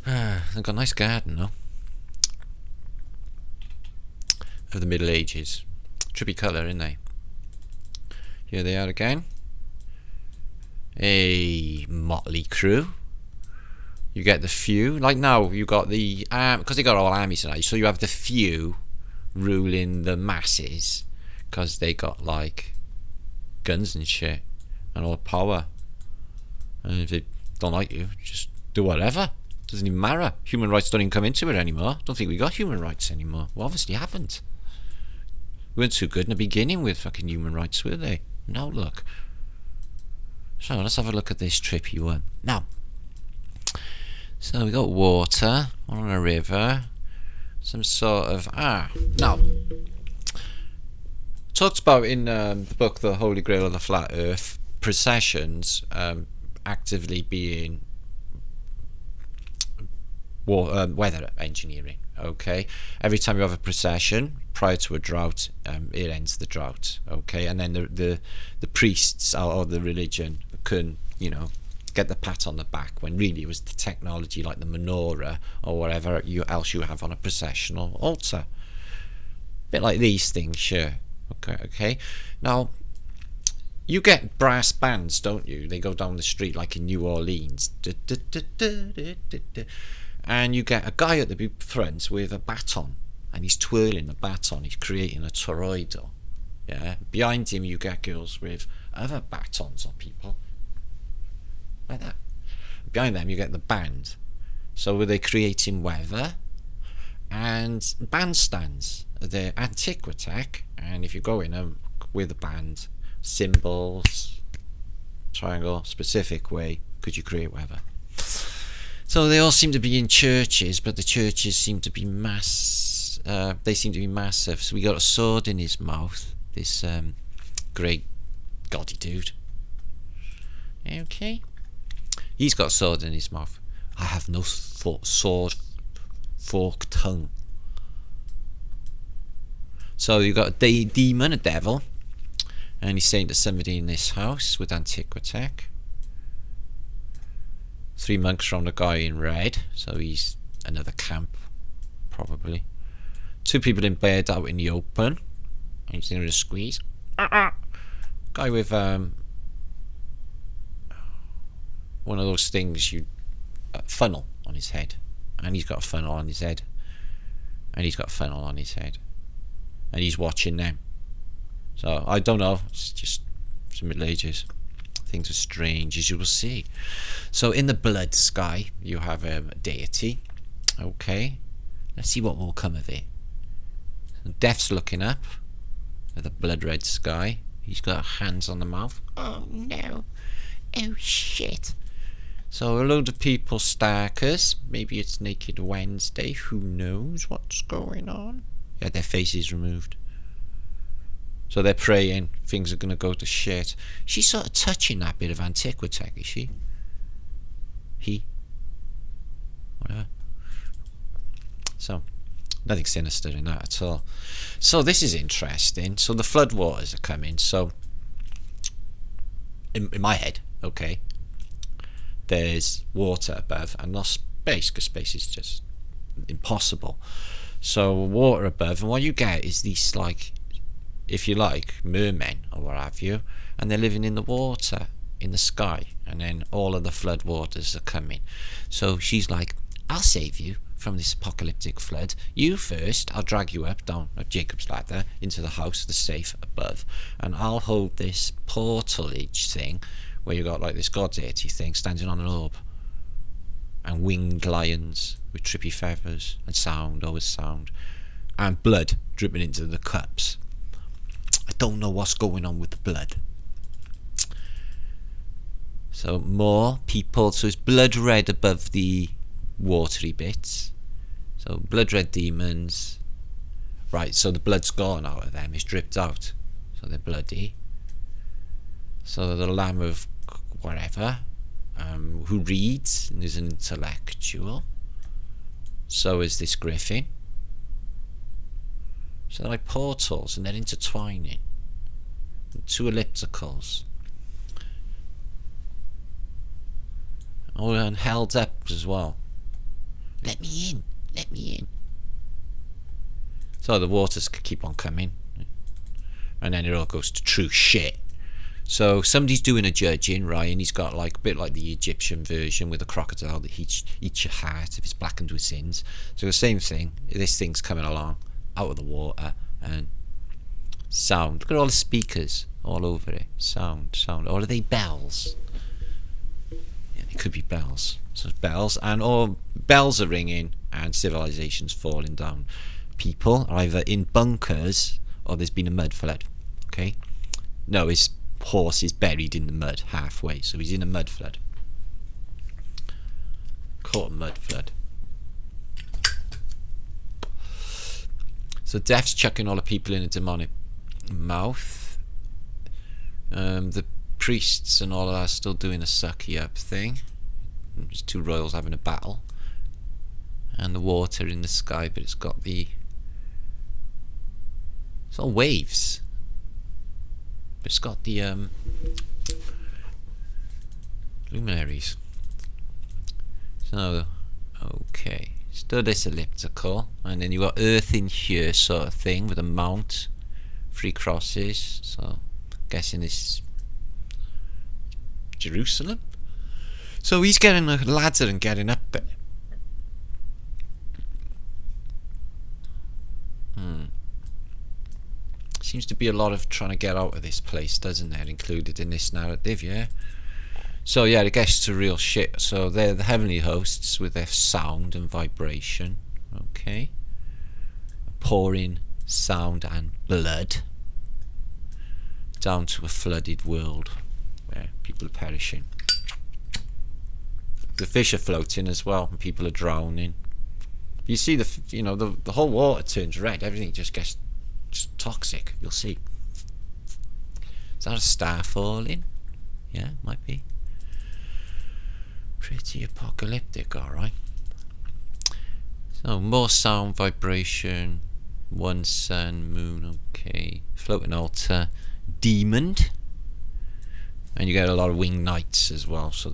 They've got a nice garden, though. Of the Middle Ages. Trippy colour, isn't they? Here they are again. A motley crew. You get the few. Like now, you got the because they got all armies tonight. So you have the few ruling the masses because they got like guns and shit and all power. And if they don't like you, just do whatever. Doesn't even matter. Human rights don't even come into it anymore. Don't think we got human rights anymore. We obviously haven't. We weren't too good in the beginning with fucking human rights, were they? Now look. So let's have a look at this trippy one. Now, so we got water on a river, some sort of now talked about in the book The Holy Grail of the Flat Earth, processions actively being weather engineering. Okay, every time you have a procession prior to a drought, it ends the drought. Okay, and then the priests or the religion can, you know, get the pat on the back when really it was the technology like the menorah or whatever else you have on a processional altar. A bit like these things, sure. Okay. Now, You get brass bands, don't you? They go down the street like in New Orleans. And you get a guy at the front with a baton, and he's twirling the baton. He's creating a toroidal. Yeah. Behind him, you get girls with other batons or people like that. Behind them, you get the band. So they're creating weather and bandstands. They're antiquitech, and if you go in them with a band, symbols, triangle, specific way, could you create weather? So they all seem to be in churches, but the churches seem to be they seem to be massive. So we got a sword in his mouth, this great gaudy dude. Okay, he's got a sword in his mouth. I have no sword, fork, tongue. So you got a demon, a devil, and he's saying to somebody in this house with antiquitech. 3 monks around a guy in red, so he's another camp, probably. 2 people in bed out in the open, and he's doing a squeeze. Guy with one of those things funnel on his head, and he's got a funnel on his head, and he's got a funnel on his head, and he's watching them. So I don't know, it's just some Middle Ages. Things are strange, as you will see. So in the blood sky, you have a deity. Okay, let's see what will come of it. Death's looking up at the blood red sky. He's got hands on the mouth. Oh no, oh shit. So a load of people starkers. Maybe it's Naked Wednesday. Who knows what's going on? Yeah, their faces removed. So they're praying things are going to go to shit. She's sort of touching that bit of antiquitech, is she? He? Whatever. So, nothing sinister in that at all. So this is interesting. So the flood waters are coming. So, in my head, okay, there's water above and not space, because space is just impossible. So water above, and what you get is these, like, if you like, mermen or what have you, and they're living in the water, in the sky, and then all of the flood waters are coming. So she's like, I'll save you from this apocalyptic flood. You first, I'll drag you up down a Jacob's ladder into the house, the safe above, and I'll hold this portalage thing where you got like this god deity thing standing on an orb, and winged lions with trippy feathers, and sound, always sound, and blood dripping into the cups. I don't know what's going on with the blood. So more people. So it's blood red above the watery bits. So blood red demons. Right, so the blood's gone out of them. It's dripped out. So they're bloody. So the Lamb of whatever, who reads and is an intellectual. So is this Griffin. So they're like portals, and they're intertwining. 2 ellipticals. Oh, and held up as well. Let me in, let me in. So the waters could keep on coming. And then it all goes to true shit. So somebody's doing a judging, right, and he's got like a bit like the Egyptian version with a crocodile that eats your heart if it's blackened with sins. So the same thing, this thing's coming along out of the water, and sound. Look at all the speakers all over it. Sound. Or are they bells? Yeah, they could be bells. So it's bells, and all bells are ringing, and civilization's falling down. People are either in bunkers or there's been a mud flood. Okay? No, his horse is buried in the mud halfway, so he's in a mud flood. Caught a mud flood. So death's chucking all the people in a demonic mouth. The priests and all of that are still doing a sucky up thing. There's 2 royals having a battle. And the water in the sky, but it's got the... It's all waves. But it's got the luminaries. So, okay. Still this elliptical, and then you got earth in here sort of thing with a mount, 3 crosses. So guessing this Jerusalem. So he's getting a ladder and getting up there. Seems to be a lot of trying to get out of this place, doesn't there, included in this narrative, yeah? So yeah, it gets to real shit. So they're the heavenly hosts with their sound and vibration, okay? Pouring sound and blood down to a flooded world where people are perishing. The fish are floating as well, and people are drowning. You see the whole water turns red. Everything just gets toxic. You'll see. Is that a star falling? Yeah, might be. Pretty apocalyptic, alright. So more sound, vibration, one sun, moon, okay. Floating altar, demon. And you get a lot of winged knights as well. So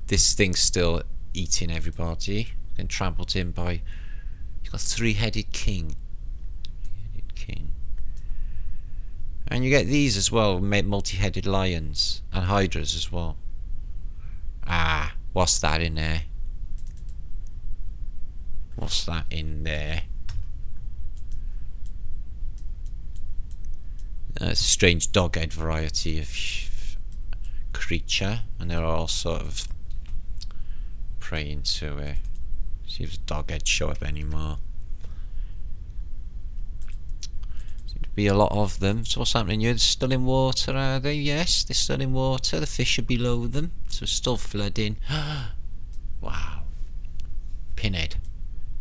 this thing's still eating everybody. Then trampled in by, you've got three-headed king. And you get these as well, multi-headed lions and hydras as well. What's that in there? What's that in there? It's a strange dog-head variety of creature, and they're all sort of praying to it. See if the dog-head show up anymore. Seem to be a lot of them. So what's happening here? They're still in water, are they? Yes, they're still in water. The fish are below them, so it's still flooding. Wow. Pinhead.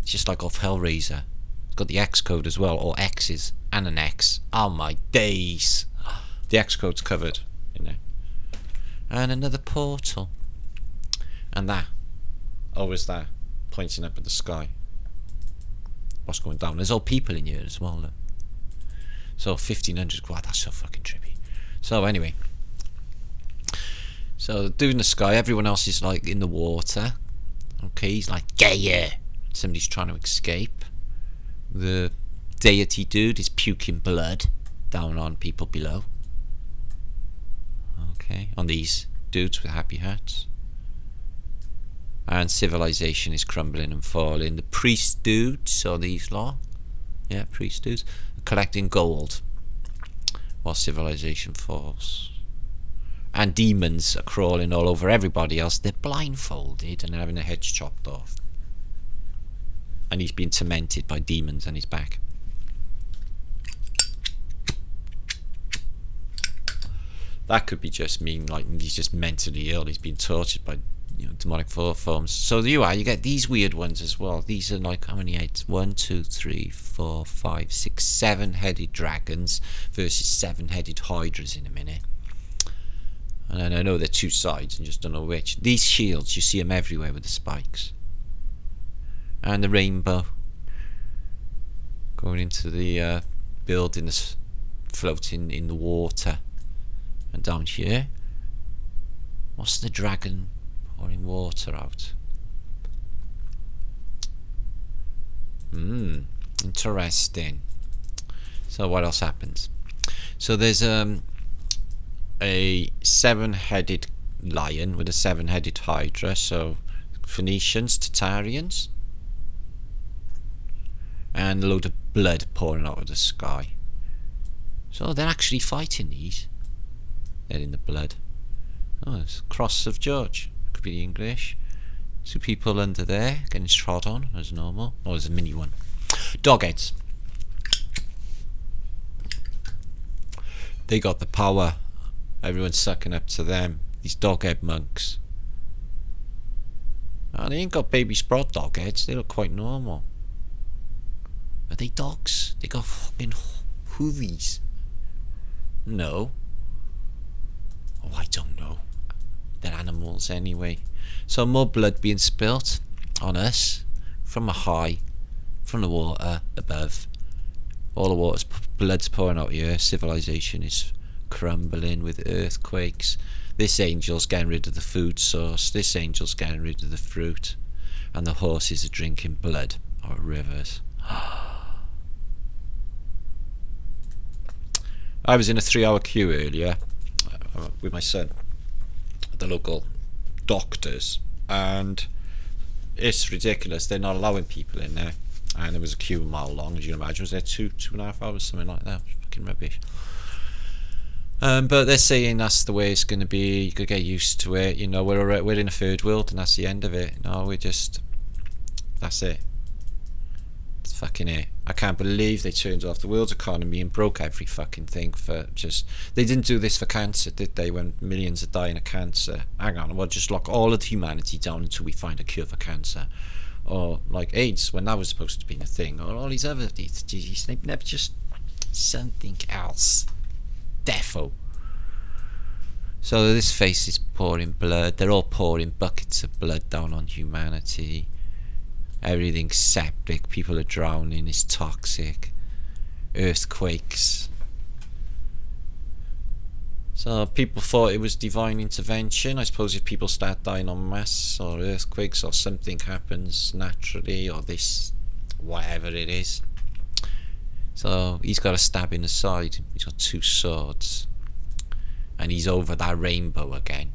It's just like off Hellraiser. It's got the X code as well, or X's and an X. Oh my days. The X code's covered in there. And another portal. And that. Always that. Pointing up at the sky. What's going down? There's all people in here as well, look. So 1500. Wow, that's so fucking trippy. So anyway. So doing the sky. Everyone else is like in the water. Okay, he's like, yeah. Somebody's trying to escape. The deity dude is puking blood down on people below. Okay, on these dudes with happy hats. And civilization is crumbling and falling. The priest dudes, so these lot, yeah, priest dudes, are collecting gold while civilization falls. And demons are crawling all over everybody else. They're blindfolded and they're having their heads chopped off. And he's being tormented by demons on his back. That could be just mean like he's just mentally ill. He's being tortured by demonic forms. So there you get these weird ones as well. These are like, how many heads? 1, 2, 3, 4, 5, 6, 7-headed dragons versus 7-headed hydras in a minute. And I know they're two sides and just don't know which. These shields, you see them everywhere with the spikes. And the rainbow going into the building that's floating in the water. And down here, what's the dragon pouring water out? Interesting. So what else happens? So there's a 7-headed lion with a 7-headed hydra. So Phoenicians, Tartarians. And a load of blood pouring out of the sky. So they're actually fighting these. They're in the blood. Oh, it's Cross of George. Could be the English. 2 people under there getting trod on as normal. Oh, there's a mini one. Dogheads. They got the power. Everyone's sucking up to them. These doghead monks. Oh, they ain't got baby sprout dogheads. They look quite normal. Are they dogs? They got fucking hoovies. No. Oh, I don't know. They're animals anyway. So more blood being spilt on us from a high, from the water above. All the water's blood's pouring out here. Civilization is crumbling with earthquakes. This angel's getting rid of the food source. This angel's getting rid of the fruit. And the horses are drinking blood out of rivers. I was in a 3-hour queue earlier. with my son at the local doctors, and it's ridiculous. They're not allowing people in there, and there was a queue a mile long, as you can imagine. Was there 2.5 hours, something like that? Fucking rubbish. But they're saying that's the way it's going to be. You could get used to it. You know, we're in a third world, and that's the end of it. No, that's it. It's fucking it. I can't believe they turned off the world's economy and broke every fucking thing for just... They didn't do this for cancer, did they? When millions are dying of cancer. Hang on, we'll just lock all of humanity down until we find a cure for cancer. Or like AIDS, when that was supposed to be a thing. Or all these other diseases. They never just... Something else. Defo. So this face is pouring blood. They're all pouring buckets of blood down on humanity. Everything's septic, people are drowning, it's toxic, earthquakes. So people thought it was divine intervention. I suppose if people start dying en masse, or earthquakes, or something happens naturally, or this, whatever it is. So he's got a stab in the side, he's got 2 swords, and he's over that rainbow again.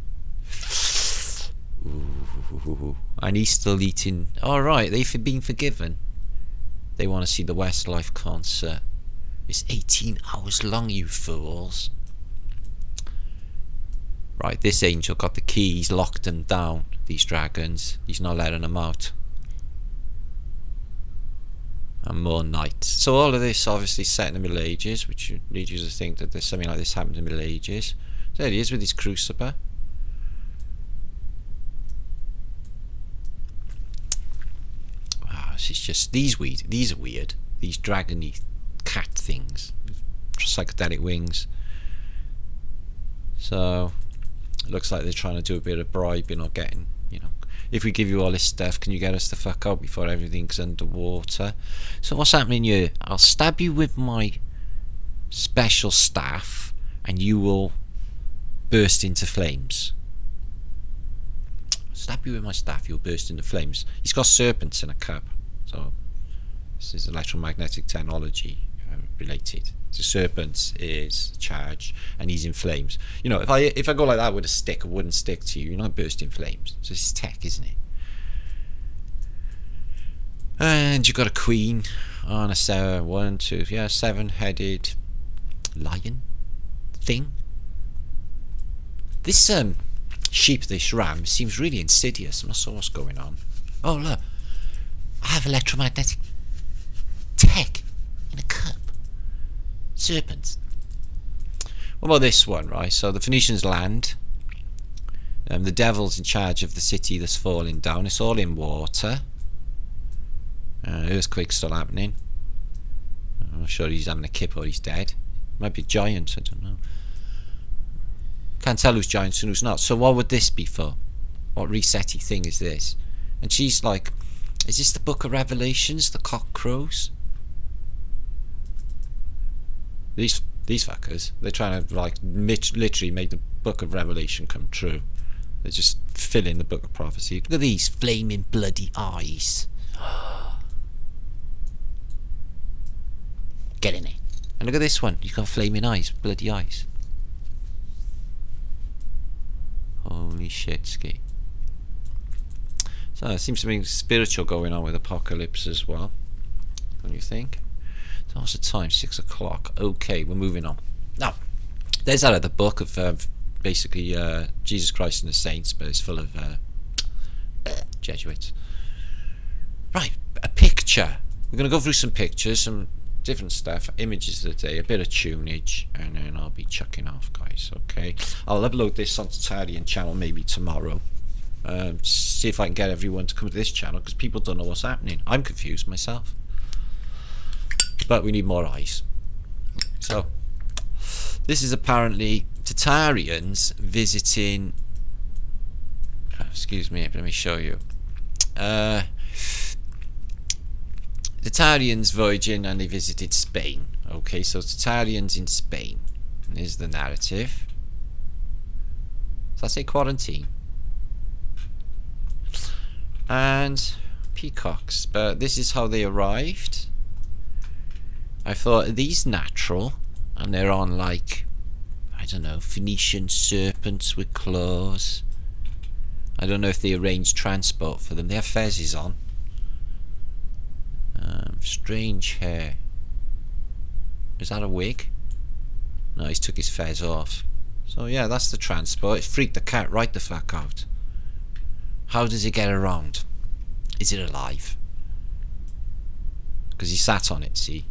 Ooh. And he's still eating. Alright, they've been forgiven. They want to see the Westlife concert. It's 18 hours long, you fools. Right, this angel got the key. He's locked them down, these dragons. He's not letting them out. And more knights. So all of this obviously set in the Middle Ages, which leads you to think that there's something like this happened in the Middle Ages. There he is with his crucible. It's just these are weird. These dragony cat things, psychedelic wings. So it looks like they're trying to do a bit of bribing or getting, you know, if we give you all this stuff, can you get us the fuck out before everything's underwater? So what's happening here? I'll stab you with my special staff, and you will burst into flames. Stab you with my staff, you'll burst into flames. He's got serpents in a cup. So this is electromagnetic technology related. The serpent is charged and he's in flames. You know, if I go like that with a stick, a wooden stick to you, you're not burst in flames. So it's tech, isn't it? And you've got a queen on a 7-headed lion thing. This sheep, this ram, seems really insidious. I'm not sure what's going on. Oh look. I have electromagnetic tech in a cup. Serpents. What about this one, right? So the Phoenicians land. The devil's in charge of the city that's falling down. It's all in water. Earthquake's still happening. I'm not sure he's having a kip or he's dead. Might be a giant, I don't know. Can't tell who's giant and who's not. So what would this be for? What resetty thing is this? And she's like... Is this the Book of Revelations? The cock crows? These fuckers, they're trying to like literally make the Book of Revelation come true. They're just filling the Book of Prophecy. Look at these flaming bloody eyes. Get in it. And look at this one. You've got flaming eyes, bloody eyes. Holy shit, ski. So there seems something spiritual going on with Apocalypse as well. Don't you think? So what's the time? 6 o'clock. Okay, we're moving on. Now, there's that other book of basically Jesus Christ and the Saints, but it's full of Jesuits. Right, a picture. We're going to go through some pictures, some different stuff, images of the day, a bit of tunage, and then I'll be chucking off, guys, okay? I'll upload this on Tartarian channel maybe tomorrow. See if I can get everyone to come to this channel, because people don't know what's happening. I'm confused myself. But we need more eyes. So, this is apparently Tartarians visiting... excuse me, let me show you. Tartarians voyaging and they visited Spain. Okay, so Tartarians in Spain. Here's the narrative. Does that say quarantine? And peacocks. But this is how they arrived. I thought, are these natural? And they're on like, I don't know, Phoenician serpents with claws. I don't know if they arrange transport for them. They have fezzes on. Strange hair. Is that a wig? No, he's took his fez off. So yeah, that's the transport. It freaked the cat right the fuck out. How does it get around? Is it alive? Because he sat on it, see?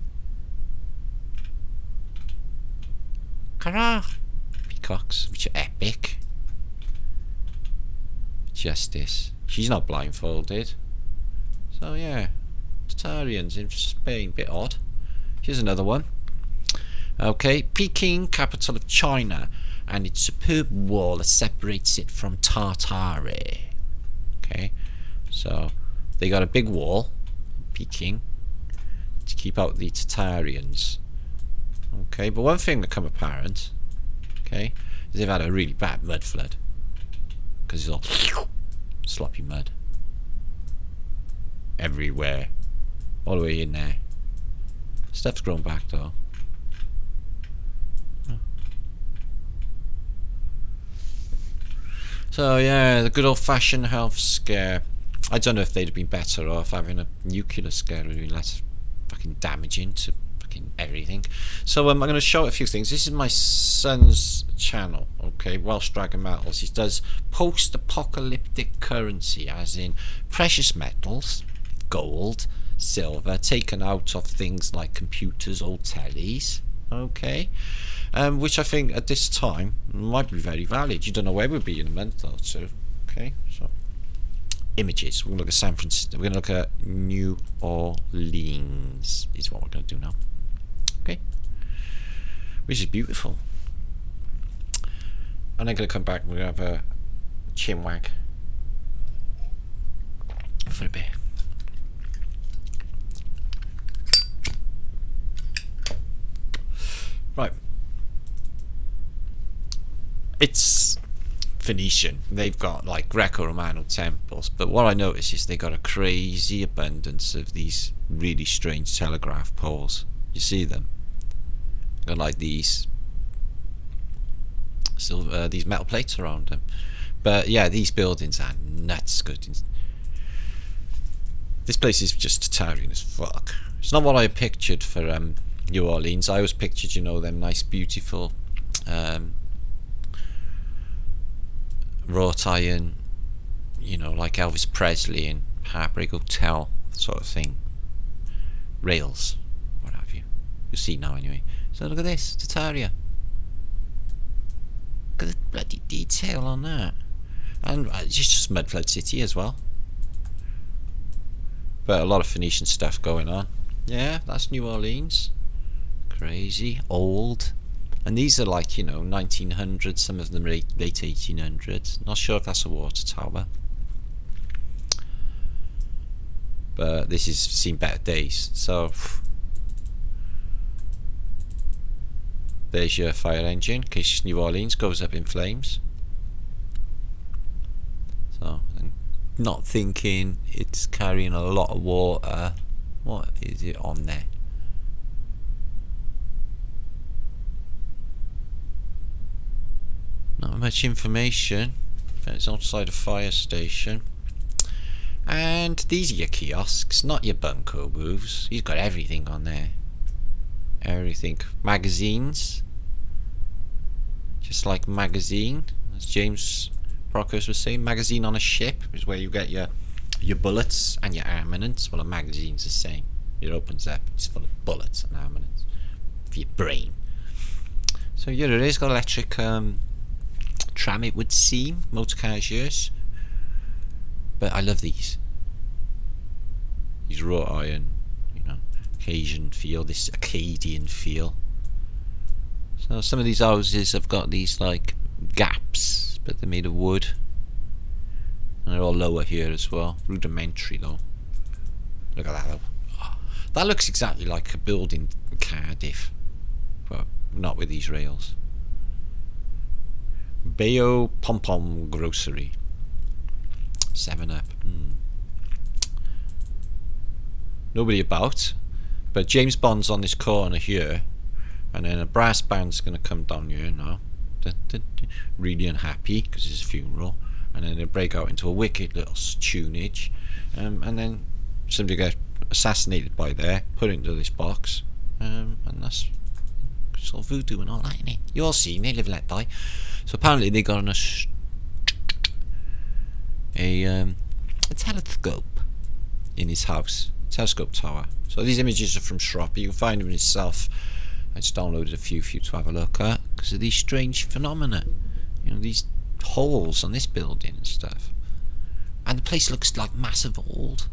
Hurrah! Peacocks, which are epic. Justice. She's not blindfolded. So yeah, Tartarians in Spain, bit odd. Here's another one. Okay, Peking, capital of China, and its superb wall that separates it from Tartaria. Okay, so they got a big wall, Peking, to keep out the Tartarians. Okay, but one thing that become apparent, okay, is they've had a really bad mud flood. Because it's all sloppy mud everywhere, all the way in there. Stuff's grown back though. So yeah, the good old-fashioned health scare. I don't know if they'd have been better off having a nuclear scare, really less fucking damaging to fucking everything. So I'm going to show a few things. This is my son's channel, okay, Welsh Dragon Metals. He does post-apocalyptic currency, as in precious metals, gold, silver, taken out of things like computers, old tellies, okay, which I think at this time might be very valid. You don't know where we'll be in a month or two. Okay, so images. We're going to look at San Francisco. We're going to look at New Orleans is what we're going to do now. Okay, which is beautiful. And I'm going to come back and we're going to have a chin wag for a bit. Right. It's Phoenician. They've got like Greco-Romano temples, but what I notice is they got a crazy abundance of these really strange telegraph poles. You see them? Got like these silver, these metal plates around them. But yeah, these buildings are nuts good. This place is just Tartarian as fuck. It's not what I pictured for New Orleans. I always pictured, you know, them nice, beautiful wrought iron, you know, like Elvis Presley and Heartbreak Hotel sort of thing. Rails, what have you. You'll see now anyway. So look at this, Tartaria. Look at the bloody detail on that. And it's just Mudflood City as well. But a lot of Phoenician stuff going on. Yeah, that's New Orleans. Crazy, old. And these are like, you know, 1900s, some of them late 1800s. Not sure if that's a water tower. But this has seen better days. So, there's your fire engine, in case New Orleans goes up in flames. So, I'm not thinking it's carrying a lot of water. What is it on there? Not much information. It's outside a fire station. And these are your kiosks, not your bunko booths. He's got everything on there. Everything. Magazines. Just like magazine. As James Brockhurst was saying, magazine on a ship is where you get your bullets and your armaments. Well, a magazine's the same. It opens up, it's full of bullets and armaments for your brain. So here it is, got electric tram, it would seem, motor cars, yes. But I love these wrought iron, you know, Acadian feel, this Acadian feel. So some of these houses have got these like gaps, but they're made of wood. And they're all lower here as well. Rudimentary though. Look at that though. Oh, that looks exactly like a building in Cardiff, but not with these rails. Bayo Pom Pom Grocery. 7-Up. Nobody about, but James Bond's on this corner here, and then a brass band's going to come down here now. really unhappy because it's a funeral, and then they break out into a wicked little tunage, and then somebody gets assassinated by there, put into this box, and that's sort of voodoo and all that, innit? You all seen it, live let die. So apparently they got on a telescope in his house, telescope tower. So these images are from Shropy. You can find them yourself. I just downloaded a few for you to have a look at because of these strange phenomena. You know, these holes on this building and stuff. And the place looks like massive old.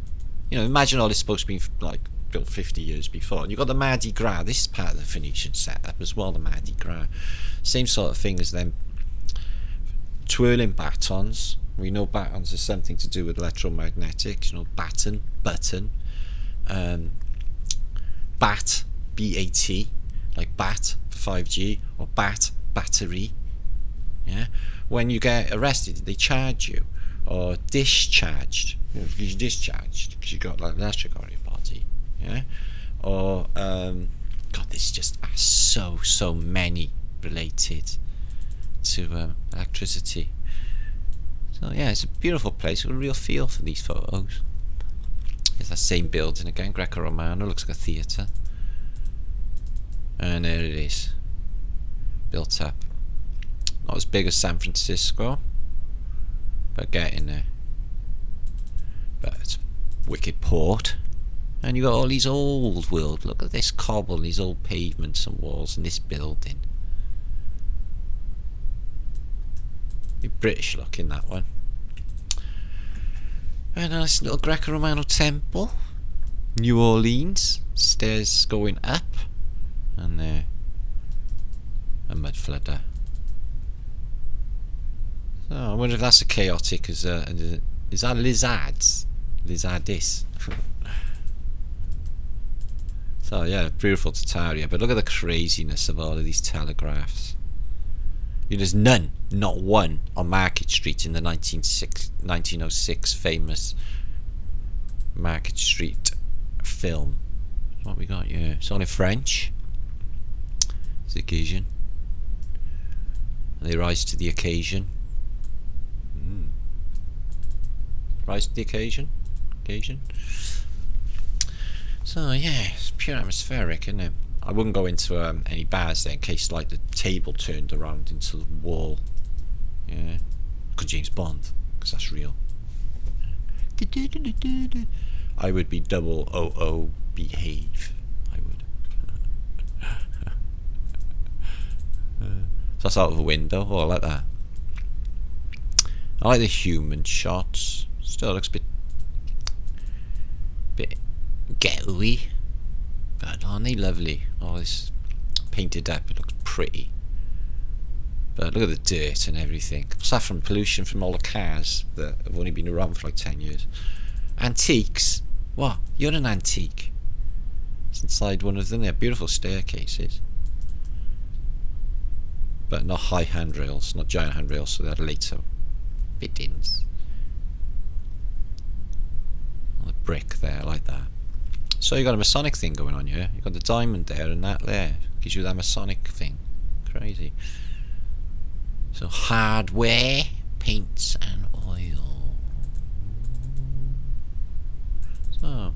You know, imagine all this supposed to be like built 50 years before. And you've got the Mardi Gras. This is part of the Phoenician setup as well, the Mardi Gras. Same sort of thing as them twirling batons. We know batons are something to do with electromagnetics. You know, button, bat, B-A-T, like bat for 5G, or battery. Yeah. When you get arrested, they charge you, or discharged. You know, you're discharged because you got like electric on your body. Yeah. Or God, there's just so many related to electricity. So yeah, it's a beautiful place. A real feel for these photos. It's that same building again, Greco-Romano. Looks like a theatre. And there it is, built up. Not as big as San Francisco, but getting there. But it's a wicked port. And you got all these old world. Look at this cobble, these old pavements and walls, and this building. British looking, that one. And a nice little Greco-Romano temple. New Orleans. Stairs going up. And there. A mud flooder. So I wonder if that's as chaotic as is that lizards? Lizardis. So yeah, beautiful Tartaria. But look at the craziness of all of these telegraphs. There's none, not one, on Market Street in the 1906 famous Market Street film. What we got here? It's all in French. It's the occasion. And they rise to the occasion. Rise to the occasion. So yeah, it's pure atmospheric, isn't it? I wouldn't go into any bars there in case like the table turned around into the wall. Yeah, because James Bond, because that's real. I would be 000 behave. I would. So that's out of a window. Oh, I like that. I like the human shots. Still looks a bit ghetto-y. But aren't they lovely? Oh, this painted up, it looks pretty. But look at the dirt and everything. What's that from? Pollution from all the cars that have only been around for like 10 years. Antiques? What? You're an antique. It's inside one of them. They're beautiful staircases. But not high handrails, not giant handrails, so they're later fittings. Oh, the brick there, I like that. So you got a Masonic thing going on here. You got the diamond there and that there. Gives you that Masonic thing. Crazy. So hardware, paints and oil. So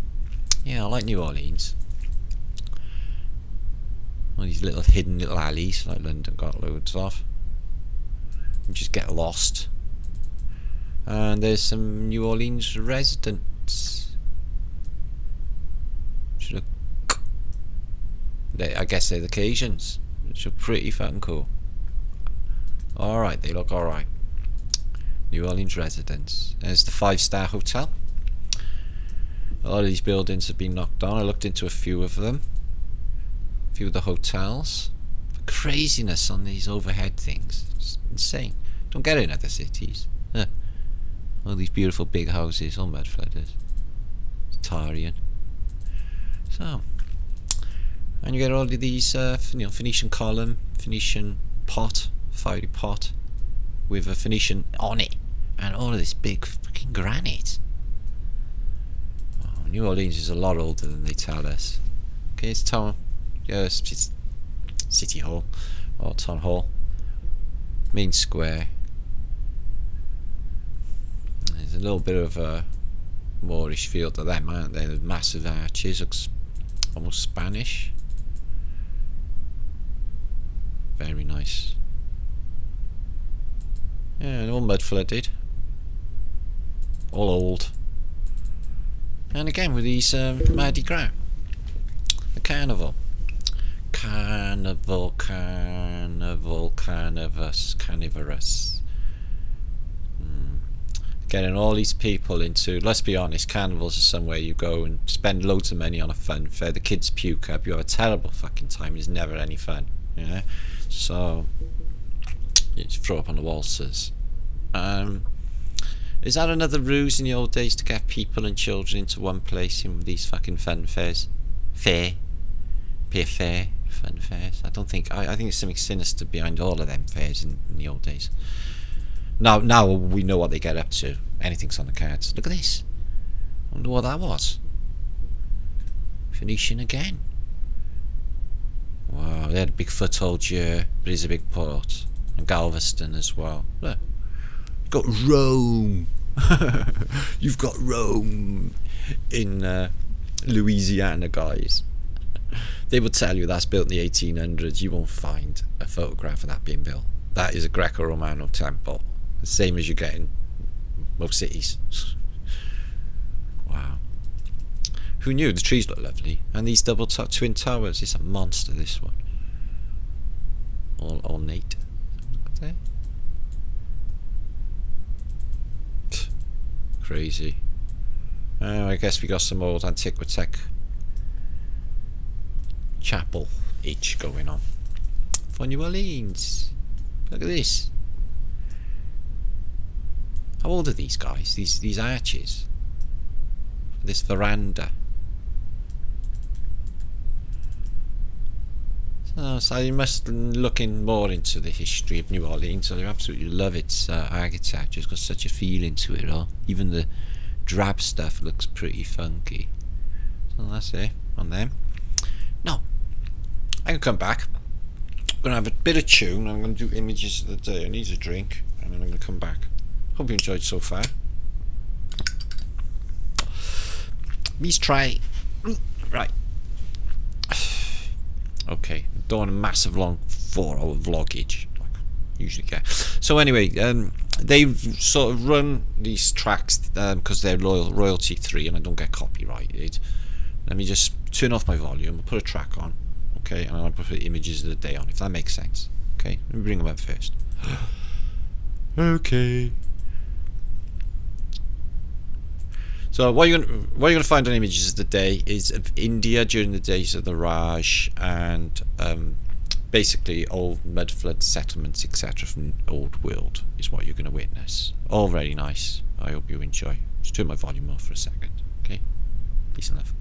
yeah, I like New Orleans. All these little hidden little alleys like London got loads of. You just get lost. And there's some New Orleans residents. I guess they're the Cajuns, which are pretty fucking cool. Alright, they look alright. New Orleans residents. There's the 5-star hotel. A lot of these buildings have been knocked down. I looked into a few of them. A few of the hotels. The craziness on these overhead things. It's insane. Don't get it in other cities. All these beautiful big houses, all mud flooders. Tartarian. So, and you get all of these Phoenician column, Phoenician pot, fiery pot with a Phoenician on it, and all of this big freaking granite. Oh, New Orleans is a lot older than they tell us. Okay, it's town, it's City Hall or Town Hall. main square. There's a little bit of a Moorish feel to them, aren't they? The massive arches, looks almost Spanish. Very nice. Yeah, and all mud flooded. All old. And again with these Mardi Gras. The carnival. Carnival, carnivorous. Getting all these people into, let's be honest, carnivals are somewhere you go and spend loads of money on a fun fair. The kids puke up, you have a terrible fucking time, it's never any fun. Yeah? So, you just throw up on the waltzers. Is that another ruse in the old days to get people and children into one place in these fucking fun fairs? Fair? Be a fair? Fun fairs? I think there's something sinister behind all of them fairs in the old days. Now we know what they get up to. Anything's on the cards. Look at this. I wonder what that was. Phoenician again. Wow, they had a big foothold here, but it's a big port. And Galveston as well. Look. You've got Rome. You've got Rome in Louisiana, guys. They will tell you that's built in the 1800s. You won't find a photograph of that being built. That is a Greco-Romano temple. The same as you get in most cities. Wow. Who knew? The trees look lovely. And these double twin towers. It's a monster, this one. All ornate. Look there. Crazy. Oh, I guess we got some old Antiquitech chapel itch going on. For New Orleans. Look at this. How old are these guys? These arches? This veranda. So you must look in more into the history of New Orleans. I absolutely love its architecture. It's got such a feeling to it all. Even the drab stuff looks pretty funky. So that's it on them. Now, I can come back. I'm going to have a bit of tune. I'm going to do images of the day. I need a drink. And then I'm going to come back. Hope you enjoyed so far. Let's try. Right. Okay. Don't want a massive long 4-hour vlogage like I usually get. So anyway, they've sort of run these tracks because they're royalty free and I don't get copyrighted. Let me just turn off my volume. I'll put a track on. Okay, and I'll put images of the day on if that makes sense. Okay, let me bring them up first. Okay. So what you're gonna find on images of the day is of India during the days of the Raj and basically old mud flood settlements, etc. from the old world is what you're going to witness. All very nice. I hope you enjoy. Just turn my volume off for a second. Okay, peace and love.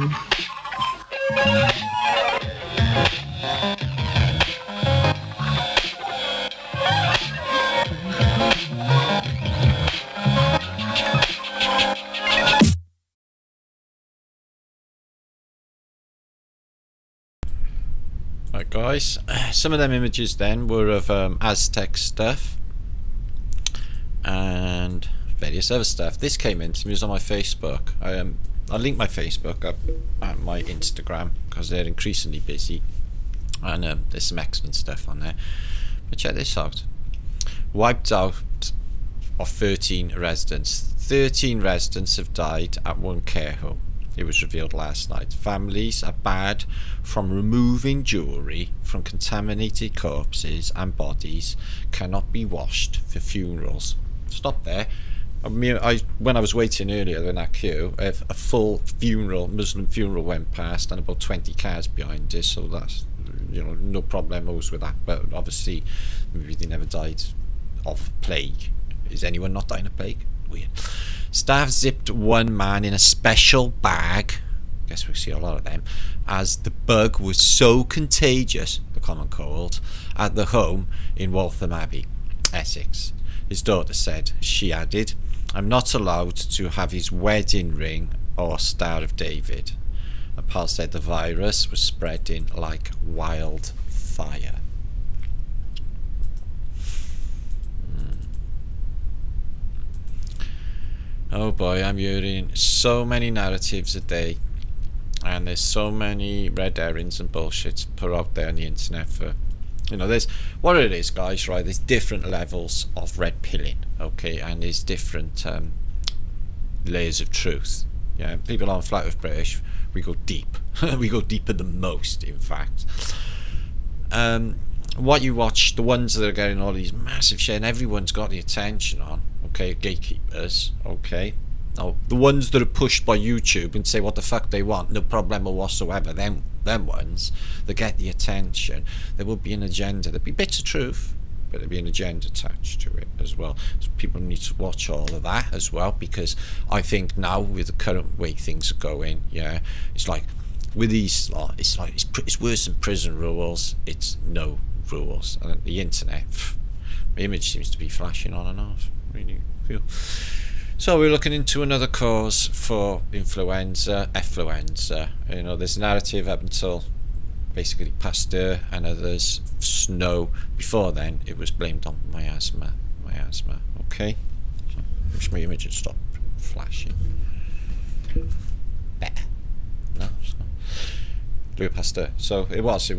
Right guys, some of them images then were of Aztec stuff and various other stuff. This came in to me, it was on my Facebook. I linked my Facebook up and my Instagram because they're increasingly busy, and there's some excellent stuff on there. But check this out. Wiped out of 13 residents. 13 residents have died at one care home. It was revealed last night. Families are barred from removing jewellery from contaminated corpses, and bodies cannot be washed for funerals. Stop there. I mean, when I was waiting earlier in that queue, a full funeral, Muslim funeral went past, and about 20 cars behind it. So that's, you know, no problemos with that. But obviously, maybe they never died of plague. Is anyone not dying of plague? Weird. Staff zipped one man in a special bag, guess we see a lot of them, as the bug was so contagious, the common cold, at the home in Waltham Abbey, Essex. His daughter said, she added, "I'm not allowed to have his wedding ring or Star of David." A pal said the virus was spreading like wildfire. Oh boy, I'm hearing so many narratives a day, and there's so many red herrings and bullshit put out there on the internet for, you know, there's what it is, guys, right? There's different levels of red pilling, okay, and there's different layers of truth. Yeah, people on Flat Earth British, we go deep. We go deeper than most, in fact. What you watch, the ones that are getting all these massive shit, and everyone's got the attention on, okay, gatekeepers, okay. Now, the ones that are pushed by YouTube and say what the fuck they want, no problem whatsoever, them ones that get the attention, there will be an agenda. There'll be bits of truth, but there'll be an agenda attached to it as well. So people need to watch all of that as well, because I think now with the current way things are going, yeah, it's like with these, it's worse than prison rules. It's no rules, and the internet, the image seems to be flashing on and off. Really cool. So we're looking into another cause for effluenza. You know, there's a narrative up until basically Pasteur and others. Snow. Before then, it was blamed on miasma. Okay. So, wish my image had stopped flashing. Better. No, it's not. Louie Pasteur. So it was.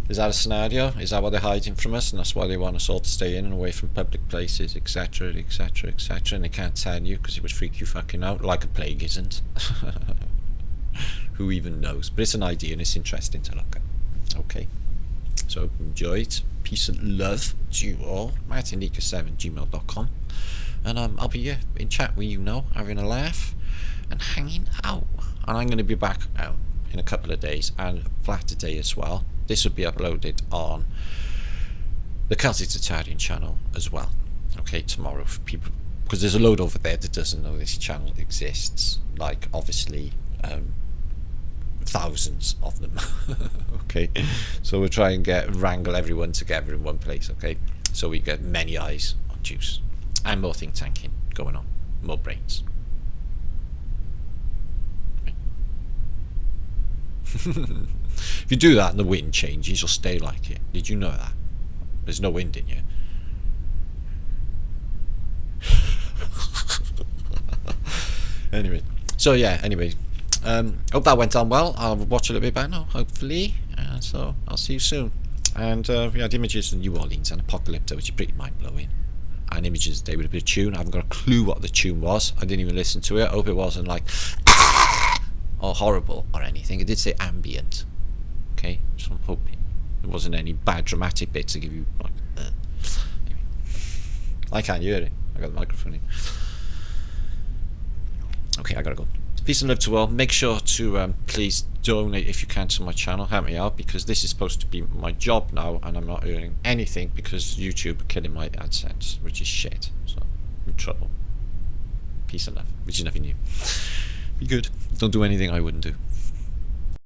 Is that a scenario? Is that what they're hiding from us, and that's why they want us all to stay in and away from public places, etc, and they can't tell you because it would freak you fucking out, like a plague isn't. Who even knows? But it's an idea and it's interesting to look at. Okay, so enjoy it. Peace and love to you all. martinleaker7@gmail.com, and I'll be here in chat with you now, having a laugh and hanging out. And I'm going to be back out in a couple of days, and flat today as well. This will be uploaded on the Celtic Tartarian channel as well, okay, tomorrow, for people, because there's a load over there that doesn't know this channel exists, like obviously thousands of them. Okay, so we'll try and wrangle everyone together in one place, okay, so we get many eyes on juice and more think tanking going on, more brains. If you do that and the wind changes, you'll stay like it. Did you know that? There's no wind in you. Anyway, so yeah, hope that went on well. I'll watch a little bit back now, hopefully. So I'll see you soon. And we had images in New Orleans and Apocalypse, which is pretty mind-blowing. And images today with a bit of tune. I haven't got a clue what the tune was. I didn't even listen to it. I hope it wasn't like or horrible or anything. It did say ambient. Okay, so I'm hoping there wasn't any bad dramatic bits to give you like anyway. I can't hear it. I got the microphone in. Okay, I gotta go. Peace and love to all. Make sure to please donate if you can to my channel. Help me out, because this is supposed to be my job now, and I'm not earning anything because YouTube are killing my AdSense, which is shit. So I'm in trouble. Peace and love, which is nothing new. Be good. Don't do anything I wouldn't do.